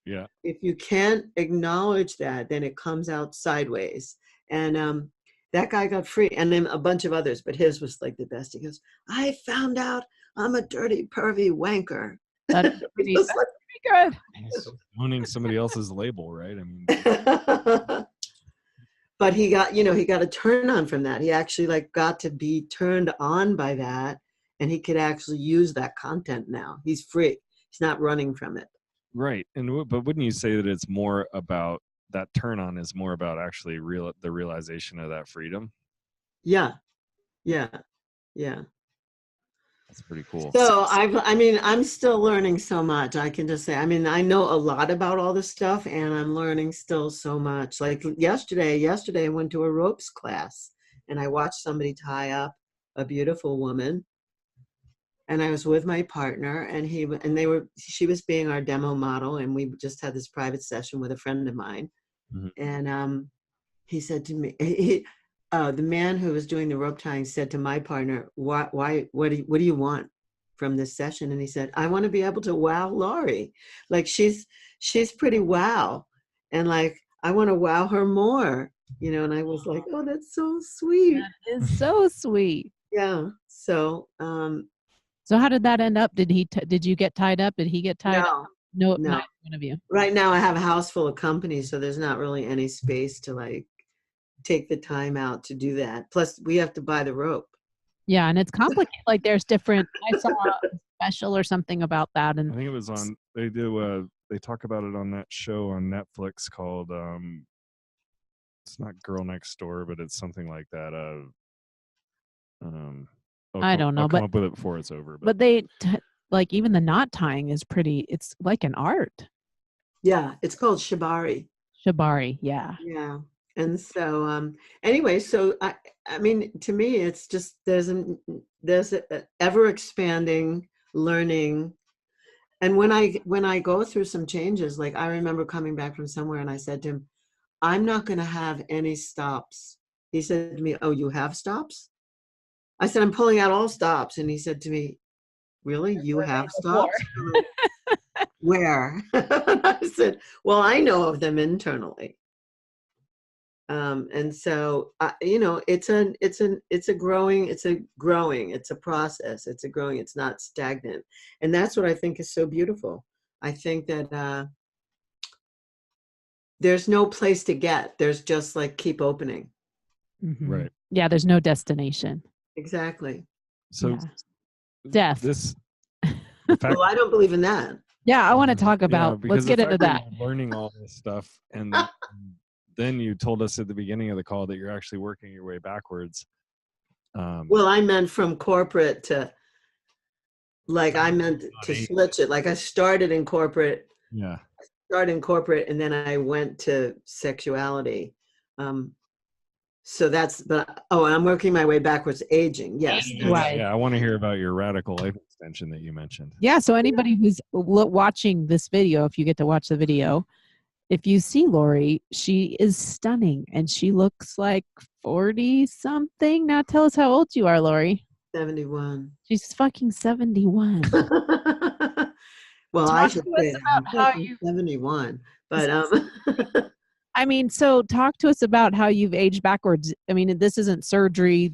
Speaker 1: Yeah.
Speaker 3: If you can't acknowledge that, then it comes out sideways. And that guy got free, and then a bunch of others, but his was like the best. He goes, I found out I'm a dirty, pervy wanker.
Speaker 2: That's pretty good.
Speaker 1: Owning somebody else's label, right? I mean,
Speaker 3: but he got, he got a turn on from that. He actually like got to be turned on by that, and he could actually use that content now. He's free. He's not running from it.
Speaker 1: Right. But wouldn't you say that it's more about that turn on is more about actually the realization of that freedom?
Speaker 3: Yeah. Yeah. Yeah.
Speaker 1: That's pretty cool.
Speaker 3: So I'm still learning so much. I can just say, I know a lot about all this stuff, and I'm learning still so much. Like yesterday I went to a ropes class, and I watched somebody tie up a beautiful woman, and I was with my partner, and she was being our demo model, and we just had this private session with a friend of mine.
Speaker 1: Mm-hmm.
Speaker 3: And he said to me, the man who was doing the rope tying said to my partner, what do you want from this session? And he said, I want to be able to wow Laurie. Like she's pretty wow. And like, I want to wow her more, and I was like, oh, that's so sweet.
Speaker 2: That is so sweet.
Speaker 3: Yeah. So,
Speaker 2: so how did that end up? Did you get tied up? Did he get tied up? No, not one of you.
Speaker 3: Right now I have a house full of companies, so there's not really any space to like take the time out to do that. Plus we have to buy the rope.
Speaker 2: Yeah, and it's complicated. Like there's different, I saw a special or something about that. And
Speaker 1: I think it was on, they talk about it on that show on Netflix called, it's not Girl Next Door, but it's something like that.
Speaker 2: I don't know,
Speaker 1: I'll come up with it before it's over.
Speaker 2: But they, like even the knot tying is pretty, it's like an art.
Speaker 3: Yeah, it's called shibari.
Speaker 2: Shibari, yeah.
Speaker 3: Yeah. And so anyway, so I mean, to me, it's just there's a ever expanding learning. And when I go through some changes, like I remember coming back from somewhere and I said to him, I'm not going to have any stops. He said to me, oh, you have stops? I said, I'm pulling out all stops. And he said to me, really? You have stops? Where? I said, well, I know of them internally. And so, it's a growing, it's a process. It's not stagnant. And that's what I think is so beautiful. I think that there's no place to get. There's just like keep opening.
Speaker 2: Mm-hmm.
Speaker 1: Right.
Speaker 2: Yeah, there's no destination.
Speaker 3: Exactly.
Speaker 1: So
Speaker 2: death.
Speaker 3: Well, I don't believe in that.
Speaker 2: Yeah, I want to talk about, let's get into that.
Speaker 1: Learning all this stuff, and then you told us at the beginning of the call that you're actually working your way backwards.
Speaker 3: Well, I meant from corporate to, like, I meant to switch it. Like I started in corporate.
Speaker 1: Yeah.
Speaker 3: And then I went to sexuality. So I'm working my way backwards, aging. Yes.
Speaker 2: Right.
Speaker 1: Yeah, I want to hear about your radical life extension that you mentioned.
Speaker 2: Yeah, so anybody who's watching this video, if you get to watch the video, if you see Laurie, she is stunning and she looks like 40 something. Now tell us how old you are, Laurie.
Speaker 3: 71.
Speaker 2: She's fucking 71.
Speaker 3: Well,
Speaker 2: talk
Speaker 3: I should say
Speaker 2: how you
Speaker 3: 71, but
Speaker 2: I mean, so talk to us about how you've aged backwards. I mean, this isn't surgery.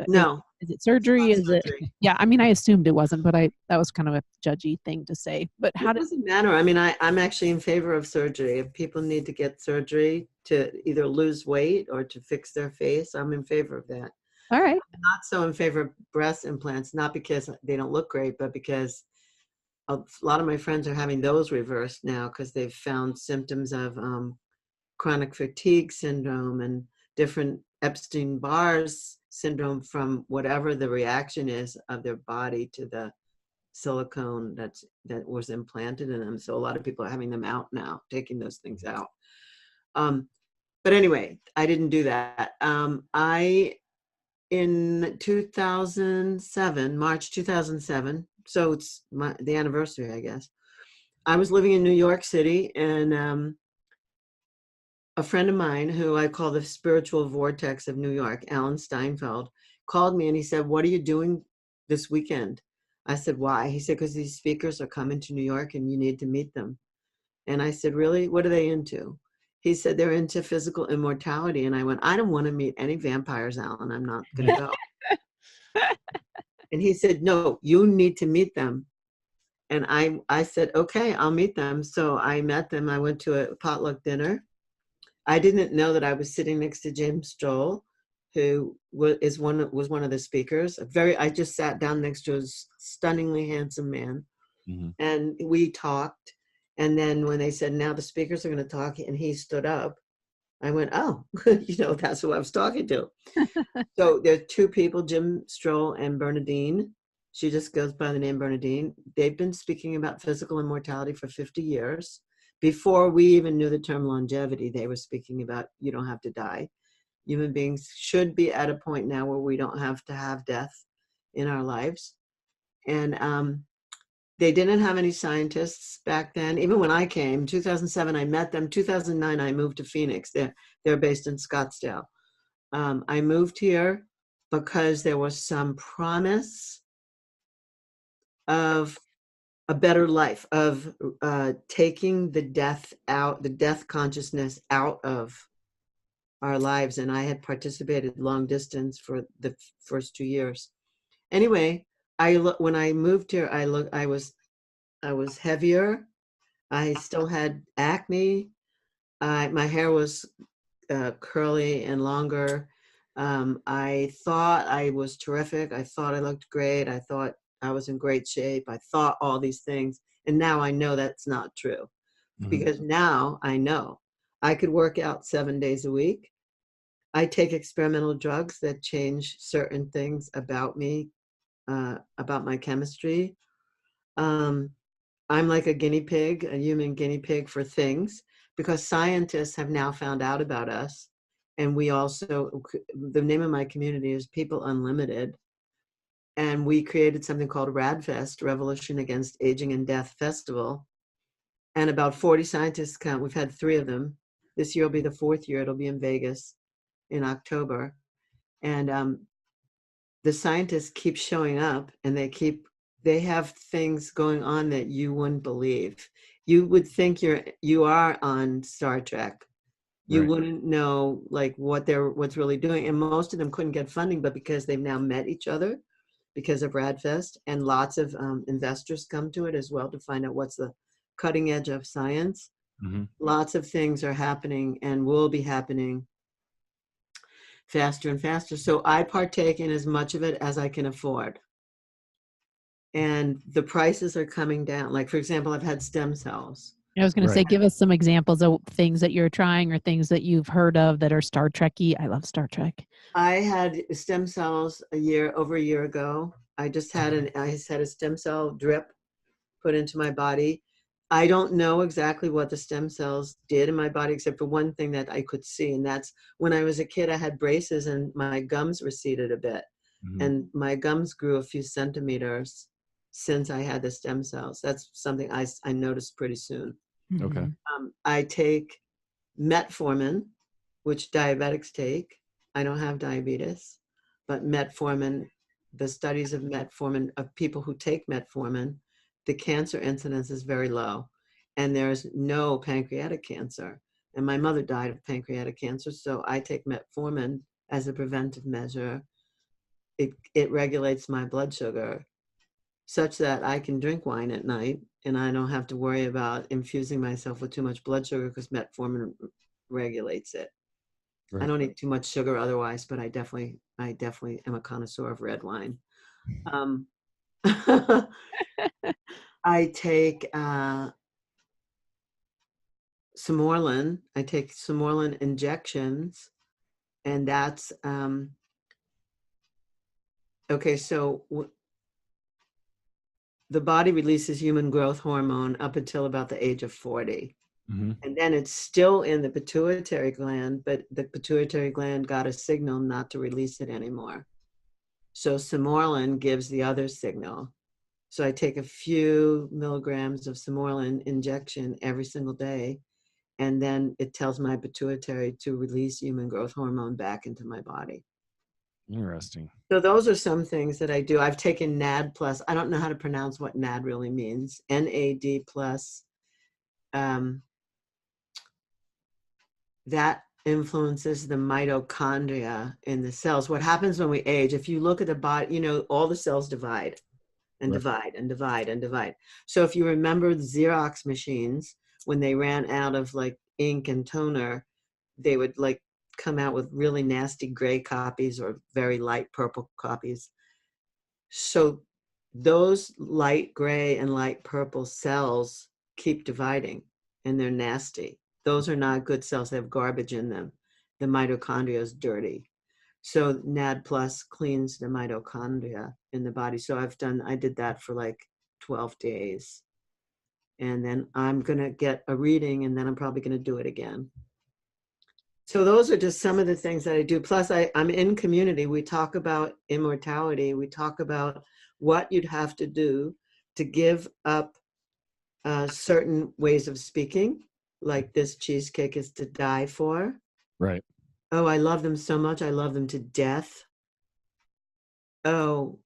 Speaker 3: No.
Speaker 2: Is it surgery? Is surgery. It? Yeah. I mean, I assumed it wasn't, but that was kind of a judgy thing to say. But how does
Speaker 3: it matter? I mean, I'm actually in favor of surgery. If people need to get surgery to either lose weight or to fix their face, I'm in favor of that.
Speaker 2: All right.
Speaker 3: I'm not so in favor of breast implants, not because they don't look great, but because a lot of my friends are having those reversed now because they've found symptoms of chronic fatigue syndrome and different Epstein-Barr syndrome from whatever the reaction is of their body to the silicone that was implanted in them. So a lot of people are having them out now, taking those things out. But anyway, I didn't do that. In 2007, March 2007, so it's the anniversary, I guess, I was living in New York City, and a friend of mine who I call the spiritual vortex of New York, Alan Steinfeld, called me and he said, what are you doing this weekend? I said, why? He said, because these speakers are coming to New York and you need to meet them. And I said, really? What are they into? He said, they're into physical immortality. And I went, I don't want to meet any vampires, Alan. I'm not going to go. And he said, no, you need to meet them. And I said, okay, I'll meet them. So I met them. I went to a potluck dinner. I didn't know that I was sitting next to James Stoll, who was one of the speakers. I just sat down next to a stunningly handsome man, and we talked. And then when they said, now the speakers are going to talk, and he stood up, I went, oh, that's who I was talking to. So there are two people, Jim Stroll and Bernadine. She just goes by the name Bernadine. They've been speaking about physical immortality for 50 years. Before we even knew the term longevity, they were speaking about you don't have to die. Human beings should be at a point now where we don't have to have death in our lives. And they didn't have any scientists back then. Even when I came, 2007, I met them. 2009, I moved to Phoenix. They're based in Scottsdale. I moved here because there was some promise of a better life, of taking the death consciousness out of our lives. And I had participated long distance for the first 2 years. Anyway, when I moved here, I was heavier. I still had acne. My hair was curly and longer. I thought I was terrific. I thought I looked great. I thought I was in great shape. I thought all these things. And now I know that's not true, because now I know I could work out 7 days a week. I take experimental drugs that change certain things about me, about my chemistry. I'm like a guinea pig, a human guinea pig for things, because scientists have now found out about us. And we also, the name of my community is People Unlimited. And we created something called RADFest, Revolution Against Aging and Death Festival. And about 40 scientists come. We've had 3 of them. This year will be the 4th year. It'll be in Vegas in October. And the scientists keep showing up, and they have things going on that you wouldn't believe. You would think you are on Star Trek. You
Speaker 1: Right.
Speaker 3: wouldn't know like what's really doing. And most of them couldn't get funding, but because they've now met each other because of RADFest, and lots of investors come to it as well to find out what's the cutting edge of science. Lots of things are happening and will be happening faster and faster. So I partake in as much of it as I can afford. And the prices are coming down. Like, for example, I've had stem cells.
Speaker 2: I was going to say, give us some examples of things that you're trying or things that you've heard of that are Star Trek-y. I love Star Trek.
Speaker 3: I had stem cells over a year ago. I had a stem cell drip put into my body. I don't know exactly what the stem cells did in my body, except for one thing that I could see. And that's when I was a kid, I had braces and my gums receded a bit. And my gums grew a few centimeters since I had the stem cells. That's something I noticed pretty soon.
Speaker 1: Okay.
Speaker 3: I take metformin, which diabetics take. I don't have diabetes, but metformin, the studies of metformin, of people who take metformin, the cancer incidence is very low, and there's no pancreatic cancer. And my mother died of pancreatic cancer, so I take metformin as a preventive measure. It regulates my blood sugar such that I can drink wine at night, and I don't have to worry about infusing myself with too much blood sugar, because metformin regulates it.
Speaker 1: Right.
Speaker 3: I don't eat too much sugar otherwise, but I definitely am a connoisseur of red wine. I take Simorlin. I take Simorlin injections, and that's okay. So the body releases human growth hormone up until about the age of 40. And then it's still in the pituitary gland, but the pituitary gland got a signal not to release it anymore. So Simorlin gives the other signal. So I take a few milligrams of Simorlin injection every single day, and then it tells my pituitary to release human growth hormone back into my body.
Speaker 1: Interesting.
Speaker 3: So those are some things that I do. I've taken NAD plus. I don't know how to pronounce what NAD really means. NAD plus. That influences the mitochondria in the cells. What happens when we age, if you look at the body, all the cells divide and divide and divide and divide. So if you remember the Xerox machines, when they ran out of like ink and toner, they would like come out with really nasty gray copies or very light purple copies. So those light gray and light purple cells keep dividing, and they're nasty. Those are not good cells. They have garbage in them. The mitochondria is dirty. So NAD plus cleans the mitochondria in the body. So I did that for like 12 days. And then I'm going to get a reading, and then I'm probably going to do it again. So those are just some of the things that I do. Plus, I'm in community. We talk about immortality. We talk about what you'd have to do to give up certain ways of speaking, like this cheesecake is to die for.
Speaker 1: Right.
Speaker 3: Oh, I love them so much. I love them to death. Oh,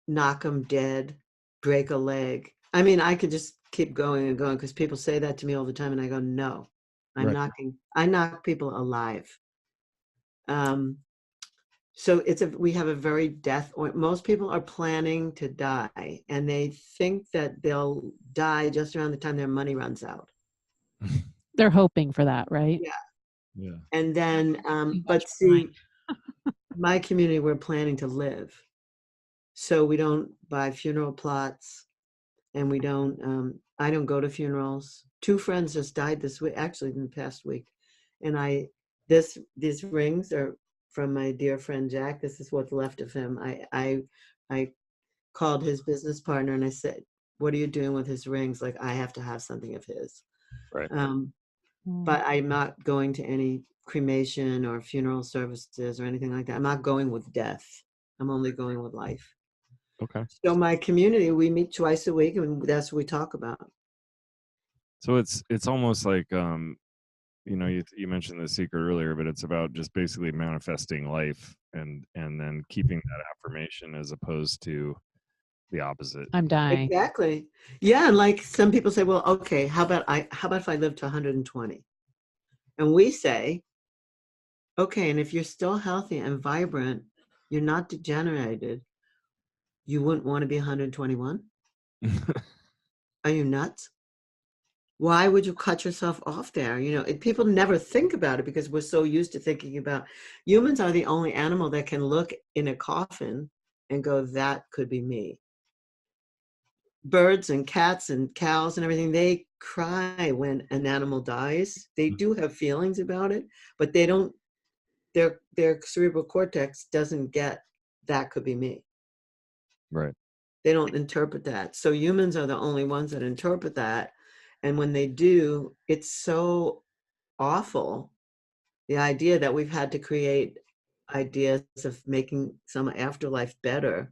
Speaker 3: knock them dead, break a leg. I mean, I could just keep going and going because people say that to me all the time, and I go, no. I knock people alive. So we have a very most people are planning to die, and they think that they'll die just around the time their money runs out.
Speaker 2: They're hoping for that, right?
Speaker 3: Yeah.
Speaker 1: Yeah.
Speaker 3: And then, but see, my community, we're planning to live. So we don't buy funeral plots, and we don't, I don't go to funerals. 2 friends just died this week, actually in the past week. And these rings are from my dear friend Jack. This is what's left of him. I called his business partner and I said, what are you doing with his rings? Like, I have to have something of his.
Speaker 1: Right.
Speaker 3: But I'm not going to any cremation or funeral services or anything like that. I'm not going with death. I'm only going with life.
Speaker 1: Okay.
Speaker 3: So my community, we meet twice a week, and that's what we talk about.
Speaker 1: So it's almost like you know, you mentioned the secret earlier, but it's about just basically manifesting life and then keeping that affirmation as opposed to the opposite.
Speaker 2: I'm dying.
Speaker 3: Exactly. Yeah, and like some people say, well, okay, how about if I live to 120? And we say, okay, and if you're still healthy and vibrant, you're not degenerated, you wouldn't want to be 121? Are you nuts? Why would you cut yourself off there? You know, people never think about it because we're so used to thinking about humans are the only animal that can look in a coffin and go, that could be me. Birds and cats and cows and everything, they cry when an animal dies. They do have feelings about it, but they don't, their cerebral cortex doesn't get that could be me.
Speaker 1: Right.
Speaker 3: They don't interpret that. So humans are the only ones that interpret that. And when they do, it's so awful. The idea that we've had to create ideas of making some afterlife better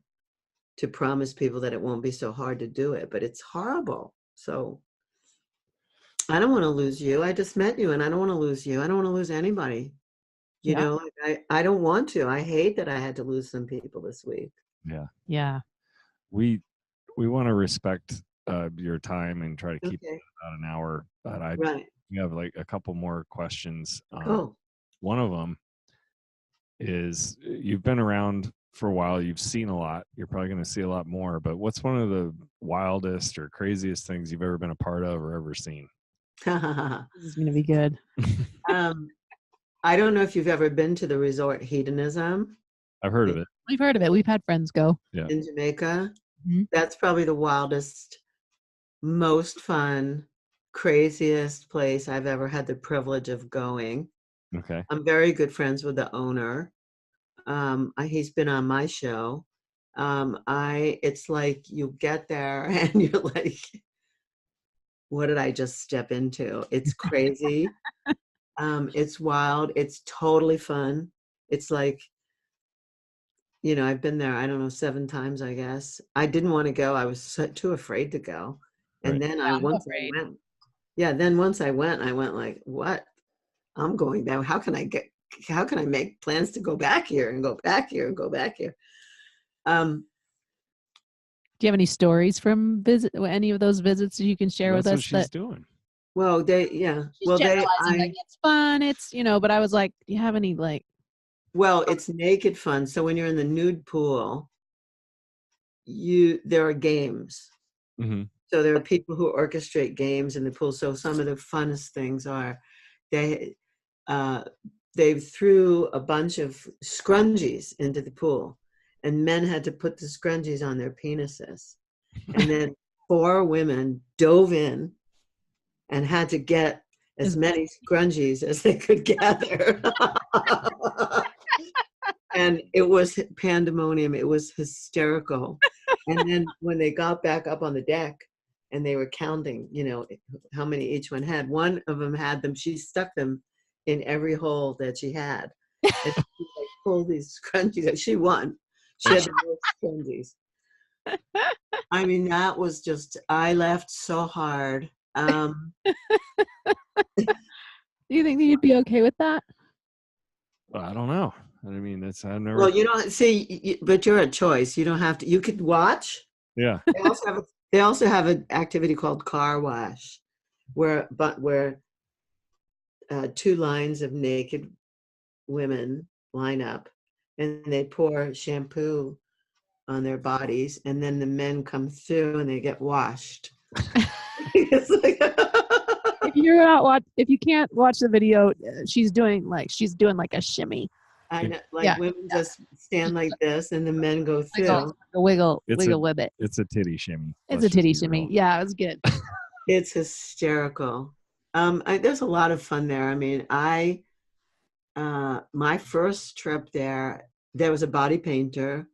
Speaker 3: to promise people that it won't be so hard to do it, but it's horrible. So I don't want to lose you. I just met you, and I don't want to lose you. I don't want to lose anybody. You know, I don't want to. I hate that I had to lose some people this week.
Speaker 1: Yeah.
Speaker 2: Yeah.
Speaker 1: We want to respect your time and try to keep it about an hour, but we have like a couple more questions. One of them is, you've been around for a while, you've seen a lot, you're probably going to see a lot more, but what's one of the wildest or craziest things you've ever been a part of or ever seen?
Speaker 2: This is going to be good.
Speaker 3: I don't know if you've ever been to the resort Hedonism.
Speaker 1: I've heard of it.
Speaker 2: We've heard of it. We've had friends go.
Speaker 1: Yeah.
Speaker 3: In Jamaica.
Speaker 2: Mm-hmm.
Speaker 3: That's probably the wildest, most fun, craziest place I've ever had the privilege of going.
Speaker 1: Okay.
Speaker 3: I'm very good friends with the owner. He's been on my show. It's like you get there and you're like, what did I just step into? It's crazy. It's wild. It's totally fun. It's like, you know, I've been there, I don't know, 7 times, I guess. I didn't want to go. I was too afraid to go. And then once I went like, what? I'm going there. How can I make plans to go back here and go back here and go back here?
Speaker 2: Do you have any stories from any of those visits you can share with us?
Speaker 1: That's what she's doing.
Speaker 3: Well,
Speaker 2: it's fun. It's, you know, but I was like, do you have any like?
Speaker 3: Well, it's naked fun. So when you're in the nude pool, there are games.
Speaker 1: Mm-hmm.
Speaker 3: So there are people who orchestrate games in the pool. So some of the funnest things are they threw a bunch of scrunchies into the pool, and men had to put the scrunchies on their penises. And then 4 women dove in and had to get as many scrunchies as they could gather. And it was pandemonium. It was hysterical. And then when they got back up on the deck and they were counting, you know, how many each one had, one of them had them, she stuck them in every hole that she had. And she like pulled these scrunchies. She won. She had the most scrunchies. I mean, that was just, I laughed so hard.
Speaker 2: Do you think that you'd be okay with that?
Speaker 1: Well, I don't know. I mean, I've never.
Speaker 3: Well, you don't see, but you're a choice. You don't have to. You could watch.
Speaker 1: Yeah.
Speaker 3: They also have an activity called car wash, where 2 lines of naked women line up, and they pour shampoo on their bodies, and then the men come through and they get washed. It's like
Speaker 2: if you can't watch the video, she's doing like a shimmy.
Speaker 3: I know, like women just stand like this, and the men go through.
Speaker 2: Wiggle with it.
Speaker 1: It's a titty shimmy.
Speaker 2: It's a titty shimmy. Yeah, it was good.
Speaker 3: It's hysterical. There's a lot of fun there. I mean, my first trip there was a body painter,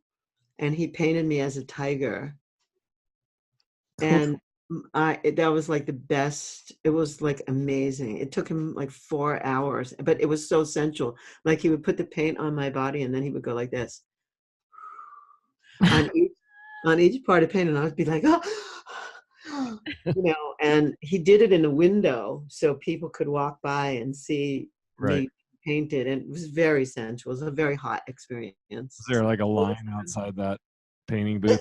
Speaker 3: and he painted me as a tiger. And that was like the best. It was like amazing. It took him like 4 hours, but it was so sensual. Like he would put the paint on my body, and then he would go like this on each part of paint, and I would be like, oh, you know. And he did it in a window so people could walk by and see me painted, and it was very sensual. It was a very hot experience.
Speaker 1: Is there like a line outside that painting booth?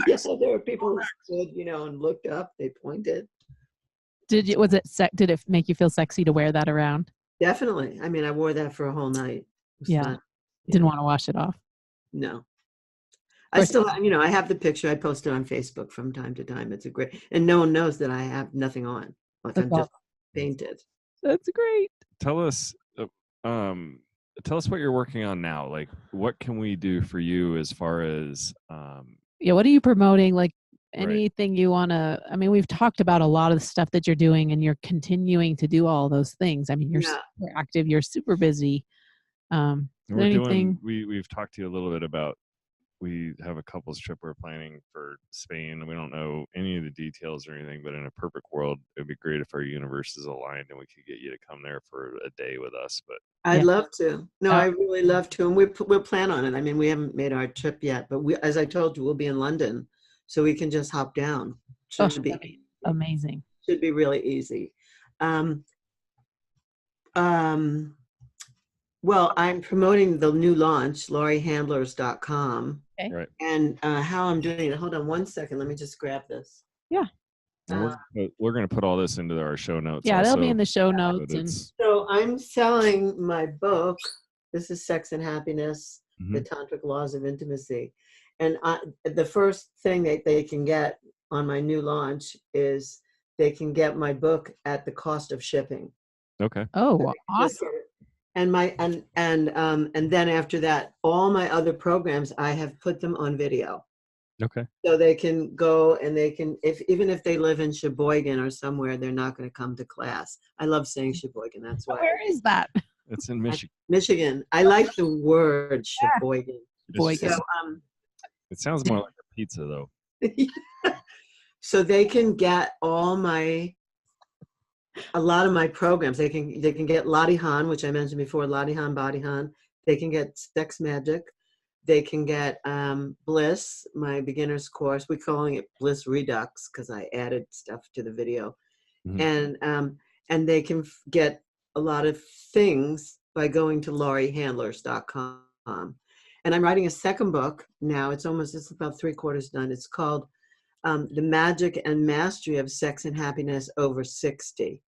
Speaker 3: Yeah, there were people who stood, you know, and looked up. They pointed.
Speaker 2: Did it make you feel sexy to wear that around?
Speaker 3: Definitely. I mean, I wore that for a whole night.
Speaker 2: Yeah.
Speaker 3: Fun.
Speaker 2: Didn't want to wash it off.
Speaker 3: No. I still, you know, I have the picture. I post it on Facebook from time to time. It's a great, and no one knows that I have nothing on. Like I'm just painted.
Speaker 2: That's great.
Speaker 1: Tell us what you're working on now. Like, what can we do for you as far as
Speaker 2: what are you promoting? Like anything you want to, I mean, we've talked about a lot of the stuff that you're doing, and you're continuing to do all those things. I mean, you're super active, you're super busy.
Speaker 1: We've talked to you a little bit about, we have a couples trip we're planning for Spain. We don't know any of the details or anything, but in a perfect world, it'd be great if our universes aligned and we could get you to come there for a day with us. But
Speaker 3: I'd love to. No, I really love to. And we'll plan on it. I mean, we haven't made our trip yet, but as I told you, we'll be in London, so we can just hop down. Should be
Speaker 2: amazing.
Speaker 3: Should be really easy. Well, I'm promoting the new launch, lauriehandlers.com.
Speaker 2: Okay.
Speaker 1: Right.
Speaker 3: And how I'm doing it. Hold on 1 second. Let me just grab this.
Speaker 2: Yeah.
Speaker 1: We're going to put all this into our show notes.
Speaker 2: Yeah, they'll be in the show notes.
Speaker 3: So I'm selling my book. This is Sex and Happiness, The Tantric Laws of Intimacy. And the first thing that they can get on my new launch is they can get my book at the cost of shipping.
Speaker 1: Okay.
Speaker 2: Oh, awesome.
Speaker 3: And then after that, all my other programs, I have put them on video.
Speaker 1: Okay.
Speaker 3: So they can go and they can, even if they live in Sheboygan or somewhere, they're not going to come to class. I love saying Sheboygan. That's why.
Speaker 2: Where is that?
Speaker 1: It's in Michigan.
Speaker 3: Michigan. I like the word Sheboygan.
Speaker 2: Sheboygan.
Speaker 3: So,
Speaker 1: it sounds more like a pizza, though.
Speaker 3: So they can get a lot of my programs. They can get Latihan, which I mentioned before, Latihan, Bodyhan. They can get Sex Magic. They can get Bliss, my beginner's course. We're calling it Bliss Redux because I added stuff to the video. And they can get a lot of things by going to lauriehandlers.com. And I'm writing a second book now. It's about 3/4 done. It's called The Magic and Mastery of Sex and Happiness Over 60.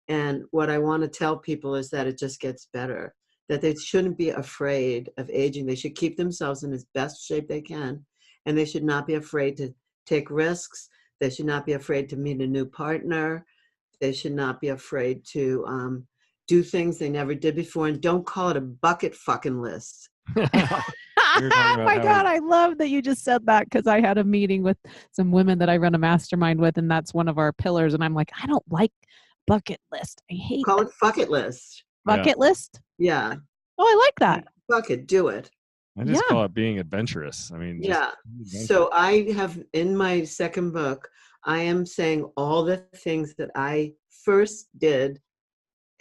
Speaker 3: And what I want to tell people is that it just gets better, that they shouldn't be afraid of aging. They should keep themselves in as best shape they can. And they should not be afraid to take risks. They should not be afraid to meet a new partner. They should not be afraid to do things they never did before, and don't call it a bucket fucking list.
Speaker 1: We were talking
Speaker 2: Oh
Speaker 1: about
Speaker 2: my
Speaker 1: how
Speaker 2: God, I love that you just said that, because I had a meeting with some women that I run a mastermind with, and that's one of our pillars. And I'm like, I don't like bucket list. I hate
Speaker 3: Call
Speaker 2: that.
Speaker 3: it fuck it list.
Speaker 2: Bucket list.
Speaker 3: Yeah.
Speaker 2: Oh, I like that.
Speaker 3: Fuck it, do it.
Speaker 1: I just
Speaker 2: Yeah.
Speaker 1: call it being adventurous. I mean, just
Speaker 3: Yeah.
Speaker 1: be adventurous.
Speaker 3: So I have, in my second book, I am saying all the things that I first did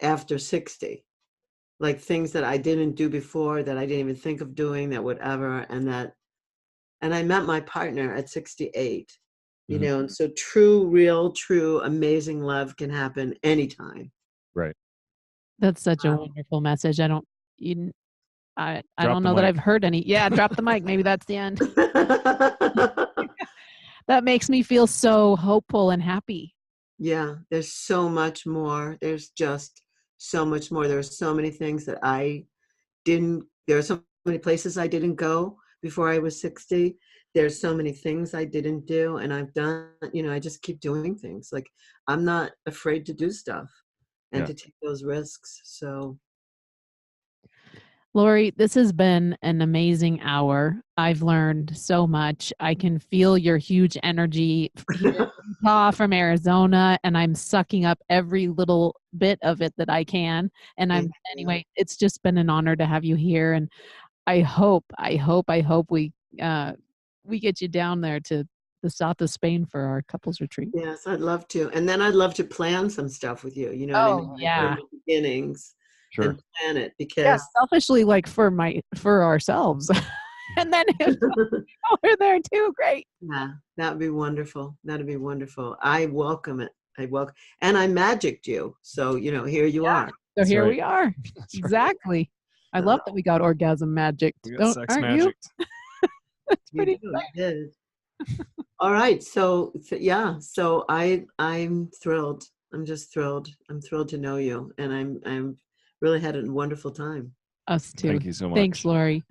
Speaker 3: after 60, like things that I didn't do before, that I didn't even think of doing, that whatever, and I met my partner at 68, you
Speaker 1: Mhm.
Speaker 3: know, and so true, real, true, amazing love can happen anytime.
Speaker 1: Right.
Speaker 2: That's such a wonderful message. I don't
Speaker 1: Drop
Speaker 2: don't
Speaker 1: the
Speaker 2: know that I've
Speaker 1: mic.
Speaker 2: heard any. Yeah, drop the mic. Maybe that's the end. That makes me feel so hopeful and happy.
Speaker 3: Yeah, there's so much more. There's just so much more. There's so many things that there are so many places I didn't go before I was 60. There's so many things I didn't do, and I've done, I just keep doing things. Like, I'm not afraid to do stuff and
Speaker 1: Yeah.
Speaker 3: to take those risks. So,
Speaker 2: Laurie, this has been an amazing hour. I've learned so much. I can feel your huge energy here in Utah from Arizona, and I'm sucking up every little bit of it that I can. And
Speaker 3: thank you.
Speaker 2: anyway, it's just been an honor to have you here. And I hope we get you down there to the south of Spain for our couples retreat.
Speaker 3: Yes, I'd love to. And then I'd love to plan some stuff with you. You know what I mean?
Speaker 2: Oh,
Speaker 3: Like,
Speaker 2: yeah.
Speaker 3: from the beginnings,
Speaker 1: Sure.
Speaker 3: and plan it,
Speaker 2: Yeah,
Speaker 3: because
Speaker 2: selfishly, like for ourselves. And then if we're there too, great.
Speaker 3: yeah, that would be wonderful. That'd be wonderful. I welcome it. And I magicked you. So, here you are.
Speaker 2: So
Speaker 1: That's
Speaker 2: here
Speaker 1: right.
Speaker 2: we are.
Speaker 1: That's right.
Speaker 2: Exactly. I love that we got orgasm magic.
Speaker 1: We got sex
Speaker 2: Aren't
Speaker 1: magic.
Speaker 2: you? That's
Speaker 3: You
Speaker 2: pretty
Speaker 3: do, you did. All right. So yeah, so I'm thrilled. I'm just thrilled. I'm thrilled to know you. And I'm really had a wonderful time.
Speaker 2: us too.
Speaker 1: Thank you so much.
Speaker 2: Thanks, Laurie.